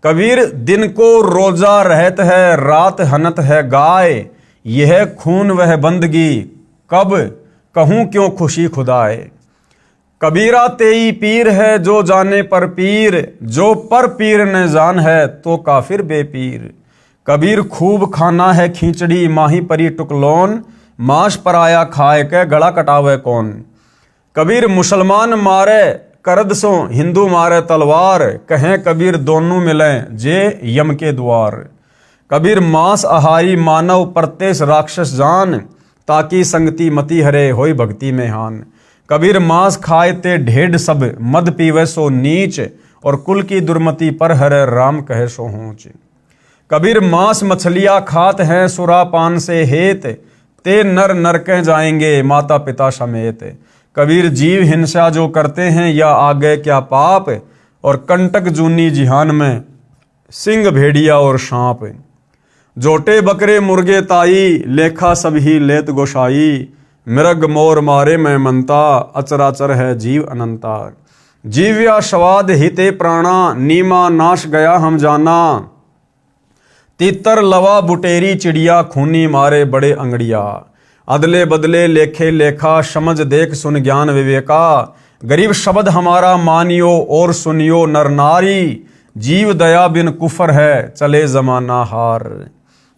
कबीर दिन को रोजा रहत है रात हनत है गाय, यह खून वह बंदगी कब कहूं क्यों खुशी खुदाए। कबीरा तेई पीर है जो जाने पर पीर, जो पर पीर न जान है तो काफिर बेपीर। कबीर खूब खाना है खींचड़ी माही परी टुकलोन, मांस पराया खाए के गला कटावे कौन। कबीर मुसलमान मारे करद सो हिंदू मारे तलवार, कहें कबीर दोनों मिलें जे यम के द्वार। कबीर मांस आहारी मानव प्रत्येष राक्षस जान, ताकि संगति मति हरे होई भक्ति में हान। कबीर मांस खाए ते ढेड सब मद पीवे सो नीच, और कुल की दुर्मति पर हरे राम कहे सो ऊंच। कबीर मांस मछलियां खात हैं सुरापान से हेत, ते नर नरके जाएंगे माता पिता समेत। कबीर जीव हिंसा जो करते हैं या आगे क्या पाप, और कंटक जूनी जिहान में सिंह भेड़िया और सांप। जोटे बकरे मुर्गे ताई लेखा सभी लेत गोसाई, मृग मोर मारे मैं मनता अचराचर है जीव अनंता। जीव्या स्वाद हिते प्राणा नीमा नाश गया हम जाना, तीतर लवा बुटेरी चिड़िया खूनी मारे बड़े अंगड़िया। अदले बदले लेखे लेखा समझ देख सुन ज्ञान विवेका, गरीब शब्द हमारा मानियो और सुनियो नर नारी, जीव दया बिन कुफर है चले जमाना हार।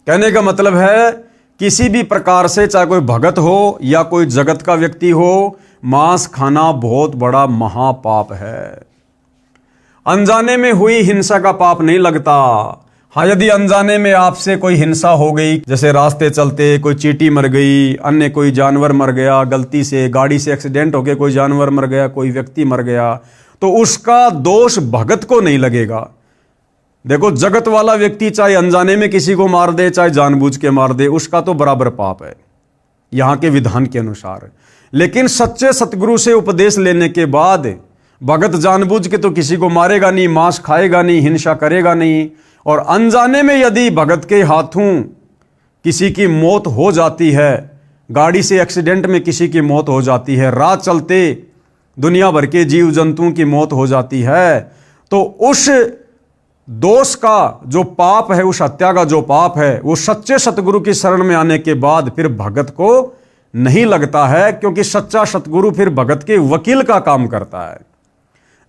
कहने का मतलब है किसी भी प्रकार से चाहे कोई भगत हो या कोई जगत का व्यक्ति हो, मांस खाना बहुत बड़ा महापाप है। अनजाने में हुई हिंसा का पाप नहीं लगता। हाँ, यदि अनजाने में आपसे कोई हिंसा हो गई, जैसे रास्ते चलते कोई चींटी मर गई, अन्य कोई जानवर मर गया, गलती से गाड़ी से एक्सीडेंट होकर कोई जानवर मर गया, कोई व्यक्ति मर गया, तो उसका दोष भगत को नहीं लगेगा। देखो, जगत वाला व्यक्ति चाहे अनजाने में किसी को मार दे चाहे जानबूझ के मार दे, उसका तो बराबर पाप है यहां के विधान के अनुसार। लेकिन सच्चे सतगुरु से उपदेश लेने के बाद भगत जानबूझ के तो किसी को मारेगा नहीं, मांस खाएगा नहीं, हिंसा करेगा नहीं। और अनजाने में यदि भगत के हाथों किसी की मौत हो जाती है, गाड़ी से एक्सीडेंट में किसी की मौत हो जाती है, राह चलते दुनिया भर के जीव जंतुओं की मौत हो जाती है, तो उस दोष का जो पाप है, उस हत्या का जो पाप है, वो सच्चे सतगुरु की शरण में आने के बाद फिर भगत को नहीं लगता है, क्योंकि सच्चा सतगुरु फिर भगत के वकील का काम करता है।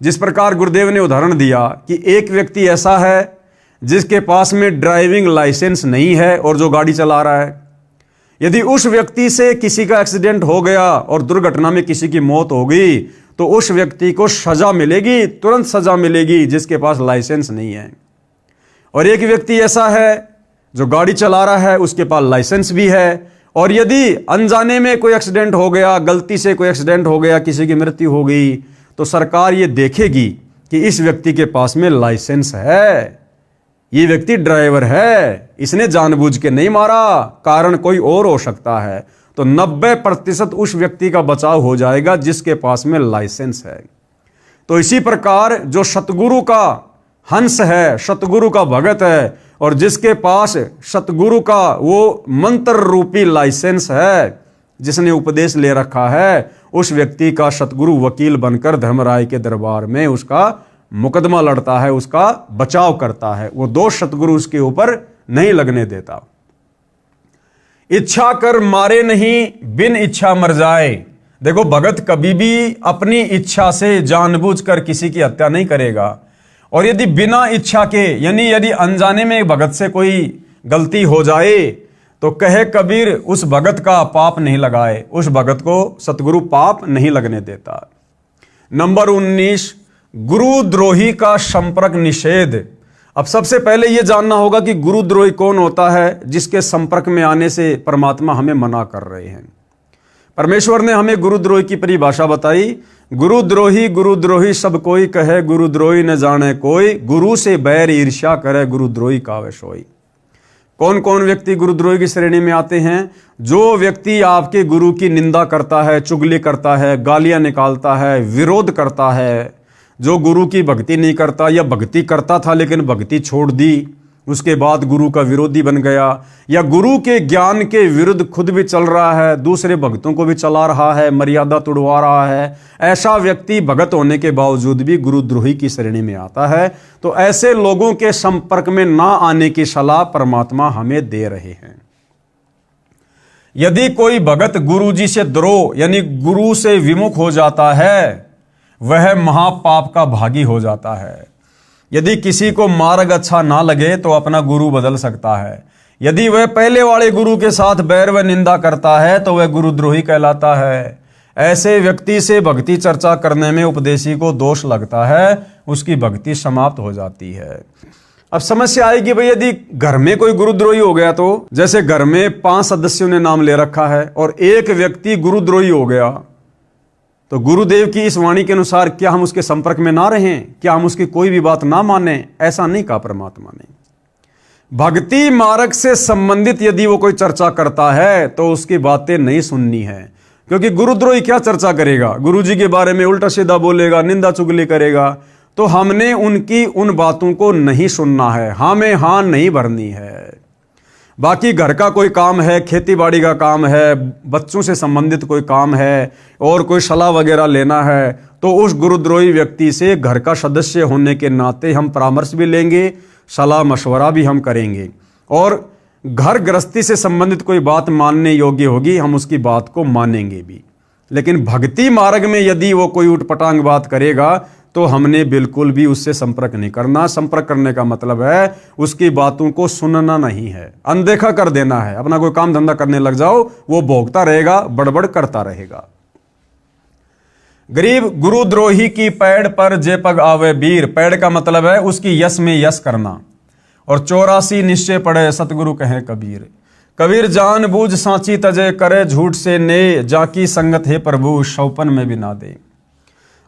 जिस प्रकार गुरुदेव ने उदाहरण दिया कि एक व्यक्ति ऐसा है जिसके पास में ड्राइविंग लाइसेंस नहीं है और जो गाड़ी चला रहा है, यदि उस व्यक्ति से किसी का एक्सीडेंट हो गया और दुर्घटना में किसी की मौत हो गई, तो उस व्यक्ति को सजा मिलेगी, तुरंत सजा मिलेगी, जिसके पास लाइसेंस नहीं है। और एक व्यक्ति ऐसा है जो गाड़ी चला रहा है, उसके पास लाइसेंस भी है, और यदि अनजाने में कोई एक्सीडेंट हो गया, गलती से कोई एक्सीडेंट हो गया, किसी की मृत्यु हो गई, तो सरकार ये देखेगी कि इस व्यक्ति के पास में लाइसेंस है, ये व्यक्ति ड्राइवर है, इसने जानबूझ के नहीं मारा, कारण कोई और हो सकता है, तो 90% उस व्यक्ति का बचाव हो जाएगा जिसके पास में लाइसेंस है। तो इसी प्रकार जो सतगुरु का हंस है, सतगुरु का भगत है, और जिसके पास सतगुरु का वो मंत्र रूपी लाइसेंस है, जिसने उपदेश ले रखा है, उस व्यक्ति का सतगुरु वकील बनकर धर्मराय के दरबार में उसका मुकदमा लड़ता है, उसका बचाव करता है। वो दोष सतगुरु उसके ऊपर नहीं लगने देता। इच्छा कर मारे नहीं, बिन इच्छा मर जाए। देखो, भगत कभी भी अपनी इच्छा से जानबूझकर किसी की हत्या नहीं करेगा, और यदि बिना इच्छा के, यानी यदि अनजाने में भगत से कोई गलती हो जाए तो कहे कबीर उस भगत का पाप नहीं लगाए, उस भगत को सतगुरु पाप नहीं लगने देता। नंबर 19, गुरुद्रोही का संपर्क निषेध। अब सबसे पहले यह जानना होगा कि गुरुद्रोही कौन होता है जिसके संपर्क में आने से परमात्मा हमें मना कर रहे हैं। परमेश्वर ने हमें गुरुद्रोही की परिभाषा बताई। गुरुद्रोही सब कोई कहे, गुरुद्रोही न जाने कोई, गुरु से बैर ईर्ष्या करे, गुरुद्रोही कावे सोई। कौन कौन व्यक्ति गुरुद्रोही की श्रेणी में आते हैं? जो व्यक्ति आपके गुरु की निंदा करता है, चुगली करता है, गालियां निकालता है, विरोध करता है, जो गुरु की भक्ति नहीं करता, या भक्ति करता था लेकिन भक्ति छोड़ दी, उसके बाद गुरु का विरोधी बन गया, या गुरु के ज्ञान के विरुद्ध खुद भी चल रहा है, दूसरे भक्तों को भी चला रहा है, मर्यादा तोड़वा रहा है, ऐसा व्यक्ति भगत होने के बावजूद भी गुरुद्रोही की श्रेणी में आता है। तो ऐसे लोगों के संपर्क में ना आने की सलाह परमात्मा हमें दे रहे हैं। यदि कोई भगत गुरु जी से द्रोह यानी गुरु से विमुख हो जाता है, वह महापाप का भागी हो जाता है। यदि किसी को मार्ग अच्छा ना लगे तो अपना गुरु बदल सकता है। यदि वह पहले वाले गुरु के साथ बैर व निंदा करता है तो वह गुरुद्रोही कहलाता है। ऐसे व्यक्ति से भक्ति चर्चा करने में उपदेशी को दोष लगता है, उसकी भक्ति समाप्त हो जाती है। अब समस्या आएगी भाई, यदि घर में कोई गुरुद्रोही हो गया तो, जैसे घर में 5 सदस्यों ने नाम ले रखा है और एक व्यक्ति गुरुद्रोही हो गया, तो गुरुदेव की इस वाणी के अनुसार क्या हम उसके संपर्क में ना रहें? क्या हम उसकी कोई भी बात ना माने? ऐसा नहीं कहा परमात्मा ने। भक्ति मार्ग से संबंधित यदि वो कोई चर्चा करता है तो उसकी बातें नहीं सुननी है, क्योंकि गुरुद्रोही क्या चर्चा करेगा? गुरु जी के बारे में उल्टा सीधा बोलेगा, निंदा चुगली करेगा। तो हमने उनकी उन बातों को नहीं सुनना है, हमें हाँ नहीं भरनी है। बाकी घर का कोई काम है, खेती बाड़ी का काम है, बच्चों से संबंधित कोई काम है, और कोई सलाह वगैरह लेना है, तो उस गुरुद्रोही व्यक्ति से घर का सदस्य होने के नाते हम परामर्श भी लेंगे, सलाह मशवरा भी हम करेंगे, और घर गृहस्थी से संबंधित कोई बात मानने योग्य होगी हम उसकी बात को मानेंगे भी। लेकिन भक्ति मार्ग में यदि वो कोई उटपटांग बात करेगा तो हमने बिल्कुल भी उससे संपर्क नहीं करना। संपर्क करने का मतलब है उसकी बातों को सुनना नहीं है, अनदेखा कर देना है। अपना कोई काम धंधा करने लग जाओ, वो भोगता रहेगा, बड़बड़ करता रहेगा। गरीब गुरुद्रोही की पैड़ पर जे पग आवे वीर। पैड़ का मतलब है उसकी यश में यश करना। और 84 निश्चय पड़े सतगुरु कहे कबीर। कबीर जान बूझ सांची तजे करे, झूठ से ने जाकी संगत है प्रभु शौपन में भी ना दे।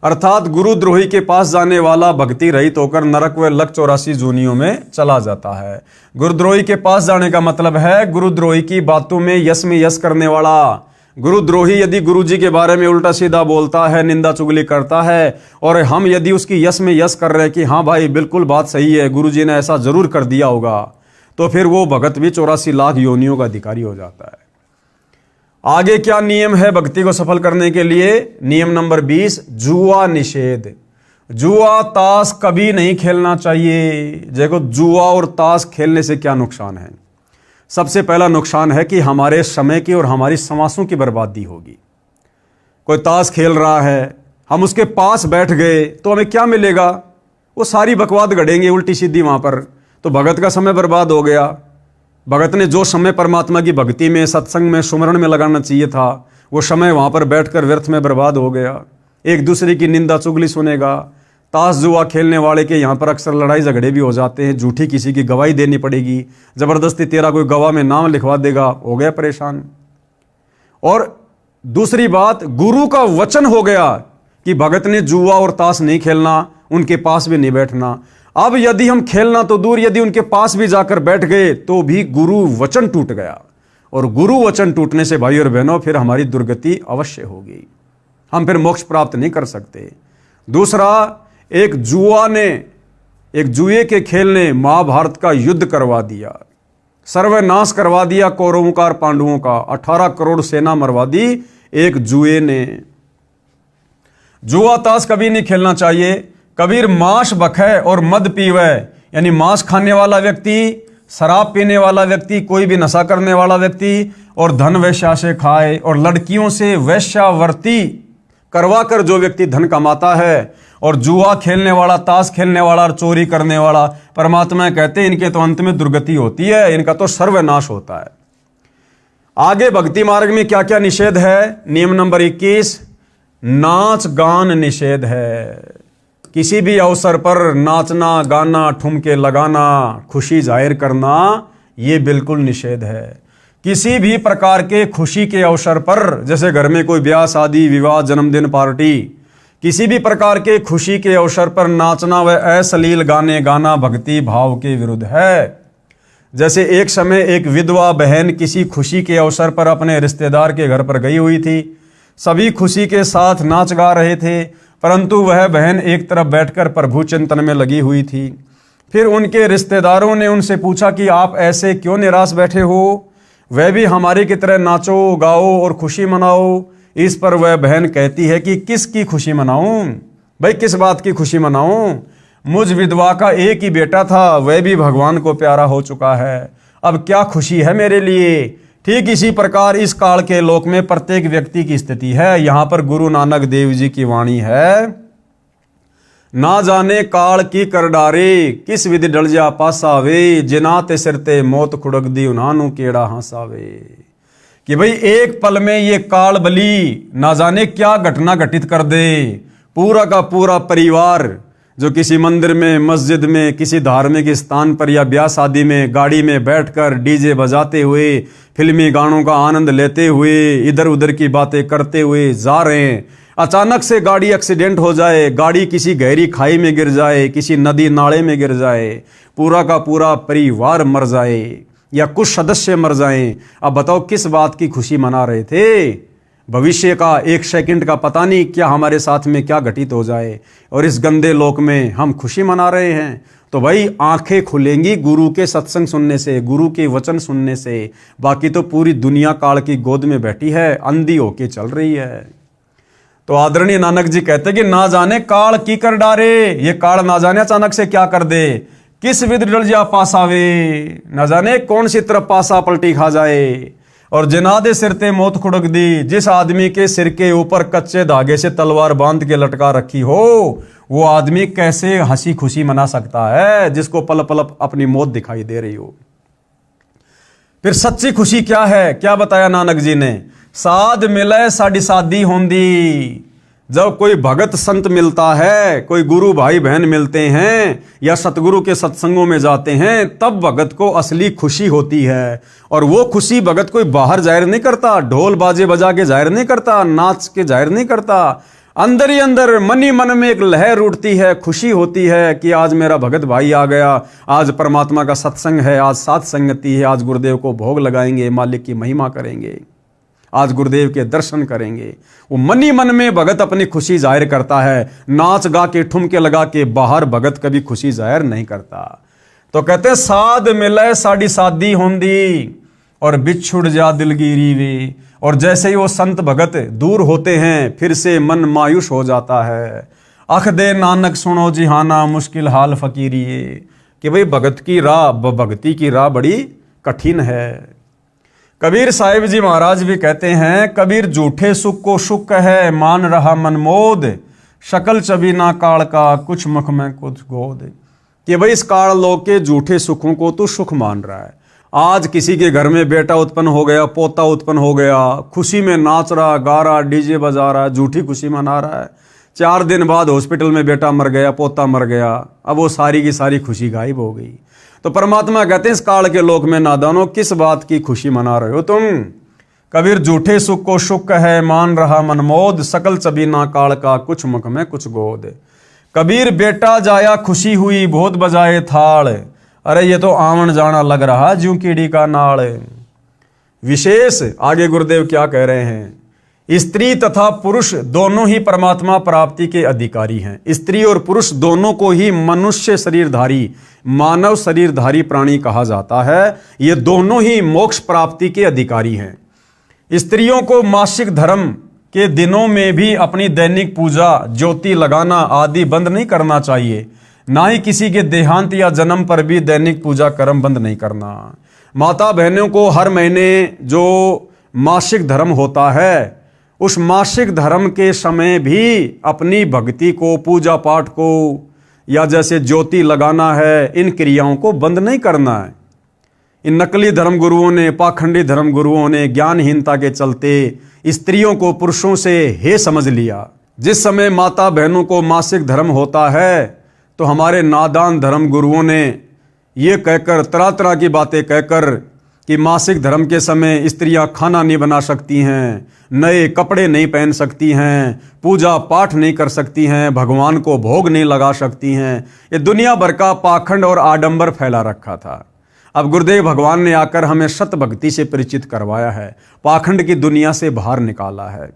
अर्थात गुरुद्रोही के पास जाने वाला भक्ति रहित होकर नरक व लक 84 जूनियों में चला जाता है। गुरुद्रोही के पास जाने का मतलब है गुरुद्रोही की बातों में यश करने वाला। गुरुद्रोही यदि गुरु जी के बारे में उल्टा सीधा बोलता है, निंदा चुगली करता है, और हम यदि उसकी यश में यश कर रहे हैं कि हाँ भाई बिल्कुल बात सही है, गुरु जी ने ऐसा जरूर कर दिया होगा, तो फिर वो भगत भी 84 लाख योनियों का अधिकारी हो जाता है। आगे क्या नियम है भक्ति को सफल करने के लिए? नियम नंबर 20, जुआ निषेध। जुआ ताश कभी नहीं खेलना चाहिए। देखो, जुआ और ताश खेलने से क्या नुकसान है? सबसे पहला नुकसान है कि हमारे समय की और हमारी समासों की बर्बादी होगी। कोई ताश खेल रहा है, हम उसके पास बैठ गए तो हमें क्या मिलेगा? वो सारी बकवाद गढ़ेंगे उल्टी सीधी वहां पर, तो भगत का समय बर्बाद हो गया। भगत ने जो समय परमात्मा की भक्ति में, सत्संग में, सुमरण में लगाना चाहिए था, वो समय वहां पर बैठकर व्यर्थ में बर्बाद हो गया। एक दूसरे की निंदा चुगली सुनेगा। ताश जुआ खेलने वाले के यहाँ पर अक्सर लड़ाई झगड़े भी हो जाते हैं, झूठी किसी की गवाही देनी पड़ेगी, जबरदस्ती तेरा कोई गवाह में नाम लिखवा देगा, हो गया परेशान। और दूसरी बात, गुरु का वचन हो गया कि भगत ने जुआ और ताश नहीं खेलना, उनके पास भी नहीं बैठना। अब यदि हम खेलना तो दूर, यदि उनके पास भी जाकर बैठ गए तो भी गुरु वचन टूट गया, और गुरु वचन टूटने से भाई और बहनों फिर हमारी दुर्गति अवश्य होगी, हम फिर मोक्ष प्राप्त नहीं कर सकते। दूसरा, एक जुए के खेल ने महाभारत का युद्ध करवा दिया, सर्वनाश करवा दिया कौरवों का और पांडवों का। 18 करोड़ सेना मरवा दी एक जुए ने। जुआ ताश कभी नहीं खेलना चाहिए। कबीर मांस बखे और मद पीवे, यानी मांस खाने वाला व्यक्ति, शराब पीने वाला व्यक्ति, कोई भी नशा करने वाला व्यक्ति, और धन वैश्या से खाए, और लड़कियों से वैश्यावर्ती करवाकर जो व्यक्ति धन कमाता है, और जुआ खेलने वाला, ताश खेलने वाला और चोरी करने वाला, परमात्मा कहते हैं इनके तो अंत में दुर्गति होती है, इनका तो सर्वनाश होता है। आगे भक्ति मार्ग में क्या क्या निषेध है? नियम नंबर 21, नाच गान निषेध है। किसी भी अवसर पर नाचना, गाना, ठुमके लगाना, खुशी जाहिर करना, ये बिल्कुल निषेध है। किसी भी प्रकार के खुशी के अवसर पर, जैसे घर में कोई ब्याह, शादी, विवाह, जन्मदिन, पार्टी, किसी भी प्रकार के खुशी के अवसर पर नाचना व अश्लील गाने गाना भक्ति भाव के विरुद्ध है। जैसे एक समय एक विधवा बहन किसी खुशी के अवसर पर अपने रिश्तेदार के घर पर गई हुई थी। सभी खुशी के साथ नाच गा रहे थे, परंतु वह बहन एक तरफ बैठकर प्रभु चिंतन में लगी हुई थी। फिर उनके रिश्तेदारों ने उनसे पूछा कि आप ऐसे क्यों निराश बैठे हो? वह भी हमारी की तरह नाचो, गाओ और खुशी मनाओ। इस पर वह बहन कहती है कि किसकी खुशी मनाऊं? भाई किस बात की खुशी मनाऊं? मुझ विधवा का एक ही बेटा था, वह भी भगवान को प्यारा हो चुका है, अब क्या खुशी है मेरे लिए? ठीक इसी प्रकार इस काल के लोक में प्रत्येक व्यक्ति की स्थिति है। यहां पर गुरु नानक देव जी की वाणी है, ना जाने काल की कर डारे, किस विधि डल जा पासावे, जिनाते सिरते मौत खुड़क दी उन्हानू केड़ा हंसावे। कि भाई एक पल में ये काल बली ना जाने क्या घटना घटित कर दे। पूरा का पूरा परिवार जो किसी मंदिर में, मस्जिद में, किसी धार्मिक स्थान पर या ब्याह शादी में गाड़ी में बैठकर डीजे बजाते हुए, फिल्मी गानों का आनंद लेते हुए, इधर उधर की बातें करते हुए जा रहे हैं, अचानक से गाड़ी एक्सीडेंट हो जाए, गाड़ी किसी गहरी खाई में गिर जाए, किसी नदी नाले में गिर जाए, पूरा का पूरा परिवार मर जाए या कुछ सदस्य मर जाएं, अब बताओ किस बात की खुशी मना रहे थे? भविष्य का एक सेकंड का पता नहीं क्या हमारे साथ में क्या घटित हो जाए, और इस गंदे लोक में हम खुशी मना रहे हैं। तो भाई आंखें खुलेंगी गुरु के सत्संग सुनने से, गुरु के वचन सुनने से। बाकी तो पूरी दुनिया काल की गोद में बैठी है, अंधी होके चल रही है। तो आदरणीय नानक जी कहते कि ना जाने काल की कर डारे, ये काल ना जाने अचानक से क्या कर दे, किस विधि डल जा पासावे, न जाने कौन सी तरफ पासा पलटी खा जाए, और जिनादे सिरते मौत खुड़क दी, जिस आदमी के सिर के ऊपर कच्चे धागे से तलवार बांध के लटका रखी हो, वो आदमी कैसे हंसी खुशी मना सकता है जिसको पल पल अपनी मौत दिखाई दे रही हो? फिर सच्ची खुशी क्या है? क्या बताया नानक जी ने? साध मिले साड़ी शादी होंदी। जब कोई भगत संत मिलता है, कोई गुरु भाई बहन मिलते हैं या सतगुरु के सत्संगों में जाते हैं, तब भगत को असली खुशी होती है। और वो खुशी भगत कोई बाहर जाहिर नहीं करता, ढोल बाजे बजा के जाहिर नहीं करता, नाच के जाहिर नहीं करता। अंदर ही अंदर मन ही मन में एक लहर उठती है, खुशी होती है कि आज मेरा भगत भाई आ गया, आज परमात्मा का सत्संग है, आज साथ संगति है, आज गुरुदेव को भोग लगाएंगे, मालिक की महिमा करेंगे, आज गुरुदेव के दर्शन करेंगे। वो मन ही मन में भगत अपनी खुशी जाहिर करता है। नाच गा के, ठुमके लगा के बाहर भगत कभी खुशी जाहिर नहीं करता। तो कहते साध मिले साड़ी शादी होंदी, और बिछुड़ जा दिलगिरी वे। और जैसे ही वो संत भगत दूर होते हैं, फिर से मन मायूस हो जाता है। अख दे नानक सुनो जिहाना, मुश्किल हाल फकीरी। कि भाई भगत की राह, भक्ति की राह बड़ी कठिन है। कबीर साहिब जी महाराज भी कहते हैं, कबीर झूठे सुख को सुख है, मान रहा मन मोद, शकल चबीना काल का, कुछ मुख में कुछ गोद। कि भाई इस काल लोक के झूठे सुखों को तू सुख मान रहा है। आज किसी के घर में बेटा उत्पन्न हो गया, पोता उत्पन्न हो गया, खुशी में नाच रहा, गा रहा, डीजे बजा रहा, झूठी खुशी मना रहा है। 4 दिन बाद हॉस्पिटल में बेटा मर गया, पोता मर गया, अब वो सारी की सारी खुशी गायब हो गई। तो परमात्मा कहते हैं इस काल के लोक में नादानो, किस बात की खुशी मना रहे हो तुम? कबीर झूठे सुख को सुख है, मान रहा मन मोद, सकल चबीना काल का, कुछ मुख में कुछ गोद। कबीर बेटा जाया खुशी हुई बहुत बजाए थाल। अरे ये तो आवन जाना लग रहा ज्यों कीड़ी का नाल। विशेष आगे गुरुदेव क्या कह रहे हैं, स्त्री तथा पुरुष दोनों ही परमात्मा प्राप्ति के अधिकारी हैं। स्त्री और पुरुष दोनों को ही मनुष्य शरीरधारी, मानव शरीरधारी प्राणी कहा जाता है। ये दोनों ही मोक्ष प्राप्ति के अधिकारी हैं। स्त्रियों को मासिक धर्म के दिनों में भी अपनी दैनिक पूजा, ज्योति लगाना आदि बंद नहीं करना चाहिए। ना ही किसी के देहांत या जन्म पर भी दैनिक पूजा कर्म बंद नहीं करना। माता बहनों को हर महीने जो मासिक धर्म होता है, उस मासिक धर्म के समय भी अपनी भक्ति को, पूजा पाठ को या जैसे ज्योति लगाना है, इन क्रियाओं को बंद नहीं करना है। इन नकली धर्म गुरुओं ने, पाखंडी धर्म गुरुओं ने ज्ञानहीनता के चलते स्त्रियों को पुरुषों से हे समझ लिया। जिस समय माता बहनों को मासिक धर्म होता है तो हमारे नादान धर्म गुरुओं ने ये कहकर, तरह तरह की बातें कहकर कि मासिक धर्म के समय स्त्रियां खाना नहीं बना सकती हैं, नए कपड़े नहीं पहन सकती हैं, पूजा पाठ नहीं कर सकती हैं, भगवान को भोग नहीं लगा सकती हैं। ये दुनिया भर का पाखंड और आडंबर फैला रखा था। अब गुरुदेव भगवान ने आकर हमें सत भक्ति से परिचित करवाया है, पाखंड की दुनिया से बाहर निकाला है।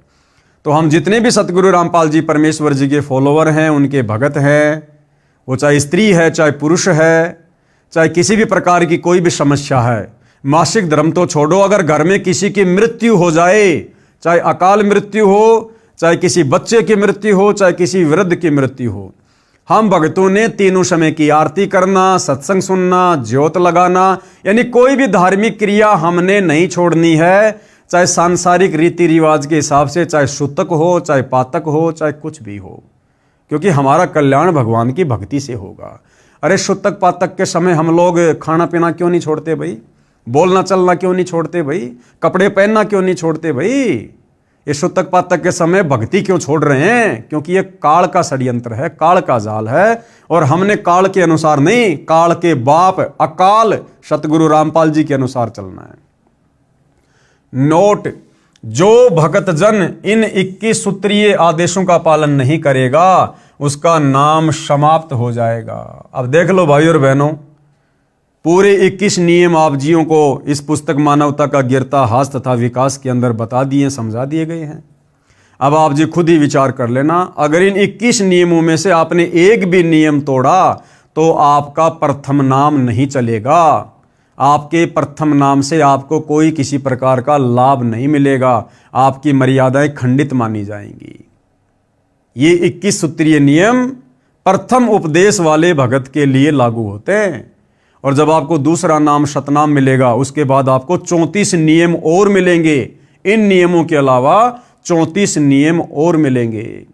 तो हम जितने भी सतगुरु रामपाल जी परमेश्वर जी के फॉलोवर हैं, उनके भगत हैं, वो चाहे स्त्री है, चाहे पुरुष है, चाहे किसी भी प्रकार की कोई भी समस्या है, मासिक धर्म तो छोड़ो, अगर घर में किसी की मृत्यु हो जाए, चाहे अकाल मृत्यु हो, चाहे किसी बच्चे की मृत्यु हो, चाहे किसी वृद्ध की मृत्यु हो, हम भक्तों ने तीनों समय की आरती करना, सत्संग सुनना, ज्योत लगाना, यानी कोई भी धार्मिक क्रिया हमने नहीं छोड़नी है। चाहे सांसारिक रीति रिवाज के हिसाब से, चाहे सूतक हो, चाहे पातक हो, चाहे कुछ भी हो, क्योंकि हमारा कल्याण भगवान की भक्ति से होगा। अरे सूतक पातक के समय हम लोग खाना पीना क्यों नहीं छोड़ते भाई? बोलना चलना क्यों नहीं छोड़ते भाई? कपड़े पहनना क्यों नहीं छोड़ते भाई? ये सूतक पातक के समय भक्ति क्यों छोड़ रहे हैं? क्योंकि ये काल का षड्यंत्र है, काल का जाल है, और हमने काल के अनुसार नहीं, काल के बाप अकाल सतगुरु रामपाल जी के अनुसार चलना है। नोट, जो भक्त जन इन 21 सूत्रीय आदेशों का पालन नहीं करेगा उसका नाम समाप्त हो जाएगा। अब देख लो भाई और बहनों, पूरे 21 नियम आप जियों को इस पुस्तक मानवता का गिरता हास तथा विकास के अंदर बता दिए, समझा दिए गए हैं। अब आप जी खुद ही विचार कर लेना, अगर इन 21 नियमों में से आपने एक भी नियम तोड़ा तो आपका प्रथम नाम नहीं चलेगा। आपके प्रथम नाम से आपको कोई किसी प्रकार का लाभ नहीं मिलेगा, आपकी मर्यादाएं खंडित मानी जाएंगी। ये 21 सूत्रीय नियम प्रथम उपदेश वाले भगत के लिए लागू होते हैं, और जब आपको दूसरा नाम सतनाम मिलेगा उसके बाद आपको 34 नियम और मिलेंगे। इन नियमों के अलावा 34 नियम और मिलेंगे,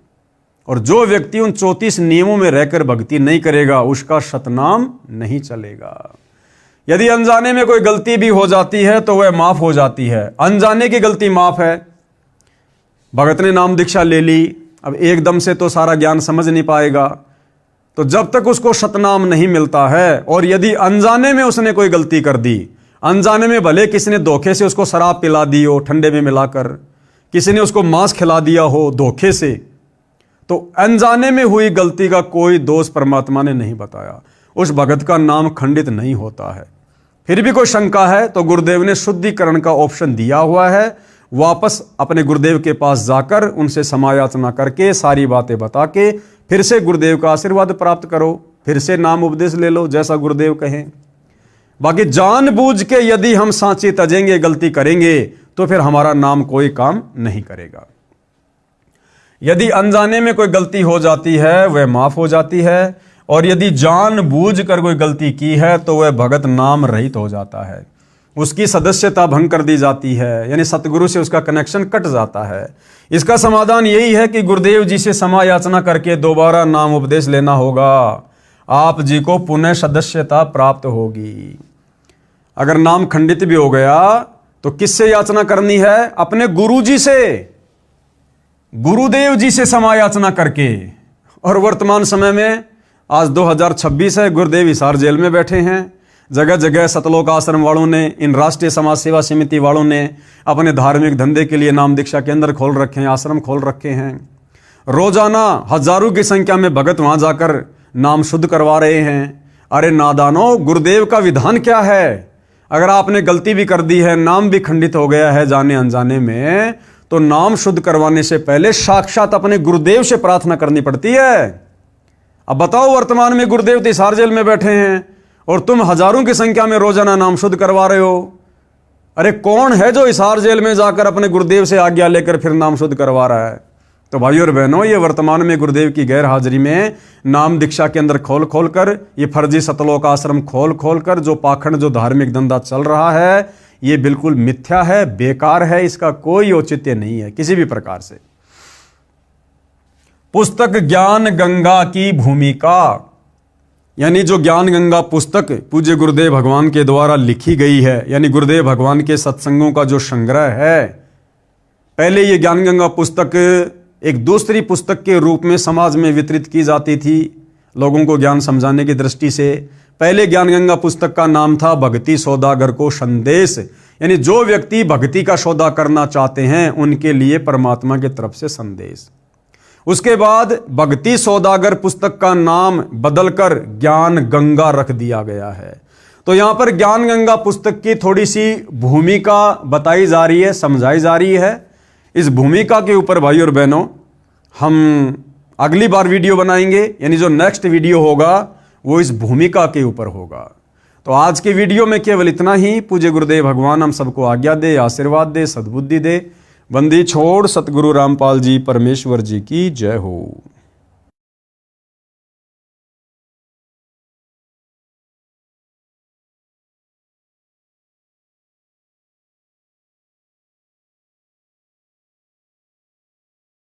और जो व्यक्ति उन 34 नियमों में रहकर भक्ति नहीं करेगा उसका सतनाम नहीं चलेगा। यदि अनजाने में कोई गलती भी हो जाती है तो वह माफ हो जाती है, अनजाने की गलती माफ है। भगत ने नाम दीक्षा ले ली, अब एकदम से तो सारा ज्ञान समझ नहीं पाएगा, तो जब तक उसको सतनाम नहीं मिलता है, और यदि अनजाने में उसने कोई गलती कर दी, अनजाने में भले किसी ने धोखे से उसको शराब पिला दी हो ठंडे में मिलाकर, किसी ने उसको मांस खिला दिया हो धोखे से, तो अनजाने में हुई गलती का कोई दोष परमात्मा ने नहीं बताया, उस भगत का नाम खंडित नहीं होता है। फिर भी कोई शंका है तो गुरुदेव ने शुद्धिकरण का ऑप्शन दिया हुआ है, वापस अपने गुरुदेव के पास जाकर उनसे समायाचना करके सारी बातें बता के फिर से गुरुदेव का आशीर्वाद प्राप्त करो, फिर से नाम उपदेश ले लो जैसा गुरुदेव कहें। बाकी जानबूझ के यदि हम सांची तजेंगे, गलती करेंगे, तो फिर हमारा नाम कोई काम नहीं करेगा। यदि अनजाने में कोई गलती हो जाती है वह माफ हो जाती है, और यदि जानबूझ कर कोई गलती की है तो वह भगत नाम रहित हो जाता है, उसकी सदस्यता भंग कर दी जाती है, यानी सतगुरु से उसका कनेक्शन कट जाता है। इसका समाधान यही है कि गुरुदेव जी से समायाचना करके दोबारा नाम उपदेश लेना होगा, आप जी को पुनः सदस्यता प्राप्त होगी। अगर नाम खंडित भी हो गया तो किससे याचना करनी है? अपने गुरु जी से, गुरुदेव जी से समायाचना करके। और वर्तमान समय में आज 2026 है, गुरुदेव हिसार जेल में बैठे हैं। जगह जगह सतलोक आश्रम वालों ने, इन राष्ट्रीय समाज सेवा समिति वालों ने अपने धार्मिक धंधे के लिए नाम दीक्षा केंद्र खोल रखे हैं, आश्रम खोल रखे हैं। रोजाना हजारों की संख्या में भगत वहां जाकर नाम शुद्ध करवा रहे हैं। अरे नादानो, गुरुदेव का विधान क्या है? अगर आपने गलती भी कर दी है, नाम भी खंडित हो गया है जाने अनजाने में, तो नाम शुद्ध करवाने से पहले साक्षात अपने गुरुदेव से प्रार्थना करनी पड़ती है। अब बताओ, वर्तमान में गुरुदेव तिहाड़ जेल में बैठे हैं और तुम हजारों की संख्या में रोजाना नाम शुद्ध करवा रहे हो। अरे कौन है जो तिहाड़ जेल में जाकर अपने गुरुदेव से आज्ञा लेकर फिर नाम शुद्ध करवा रहा है? तो भाइयों और बहनों, ये वर्तमान में गुरुदेव की गैर हाजिरी में नाम दीक्षा के अंदर खोल खोल कर, ये फर्जी सतलोक आश्रम खोल खोल कर जो पाखंड, जो धार्मिक धंधा चल रहा है, ये बिल्कुल मिथ्या है, बेकार है, इसका कोई औचित्य नहीं है किसी भी प्रकार से। पुस्तक ज्ञान गंगा की भूमिका, यानी जो ज्ञान गंगा पुस्तक पूज्य गुरुदेव भगवान के द्वारा लिखी गई है, यानी गुरुदेव भगवान के सत्संगों का जो संग्रह है। पहले ये ज्ञान गंगा पुस्तक एक दूसरी पुस्तक के रूप में समाज में वितरित की जाती थी लोगों को ज्ञान समझाने की दृष्टि से। पहले ज्ञान गंगा पुस्तक का नाम था भक्ति सौदागर को संदेश, यानी जो व्यक्ति भक्ति का सौदा करना चाहते हैं उनके लिए परमात्मा की तरफ से संदेश। उसके बाद भक्ति सौदागर पुस्तक का नाम बदलकर ज्ञान गंगा रख दिया गया है। तो यहां पर ज्ञान गंगा पुस्तक की थोड़ी सी भूमिका बताई जा रही है, समझाई जा रही है। इस भूमिका के ऊपर भाई और बहनों हम अगली बार वीडियो बनाएंगे, यानी जो नेक्स्ट वीडियो होगा वो इस भूमिका के ऊपर होगा। तो आज के वीडियो में केवल इतना ही। पूज्य गुरुदेव भगवान हम सबको आज्ञा दे, आशीर्वाद दे, सद्बुद्धि दे। बंदी छोड़ सतगुरु रामपाल जी परमेश्वर जी की जय हो।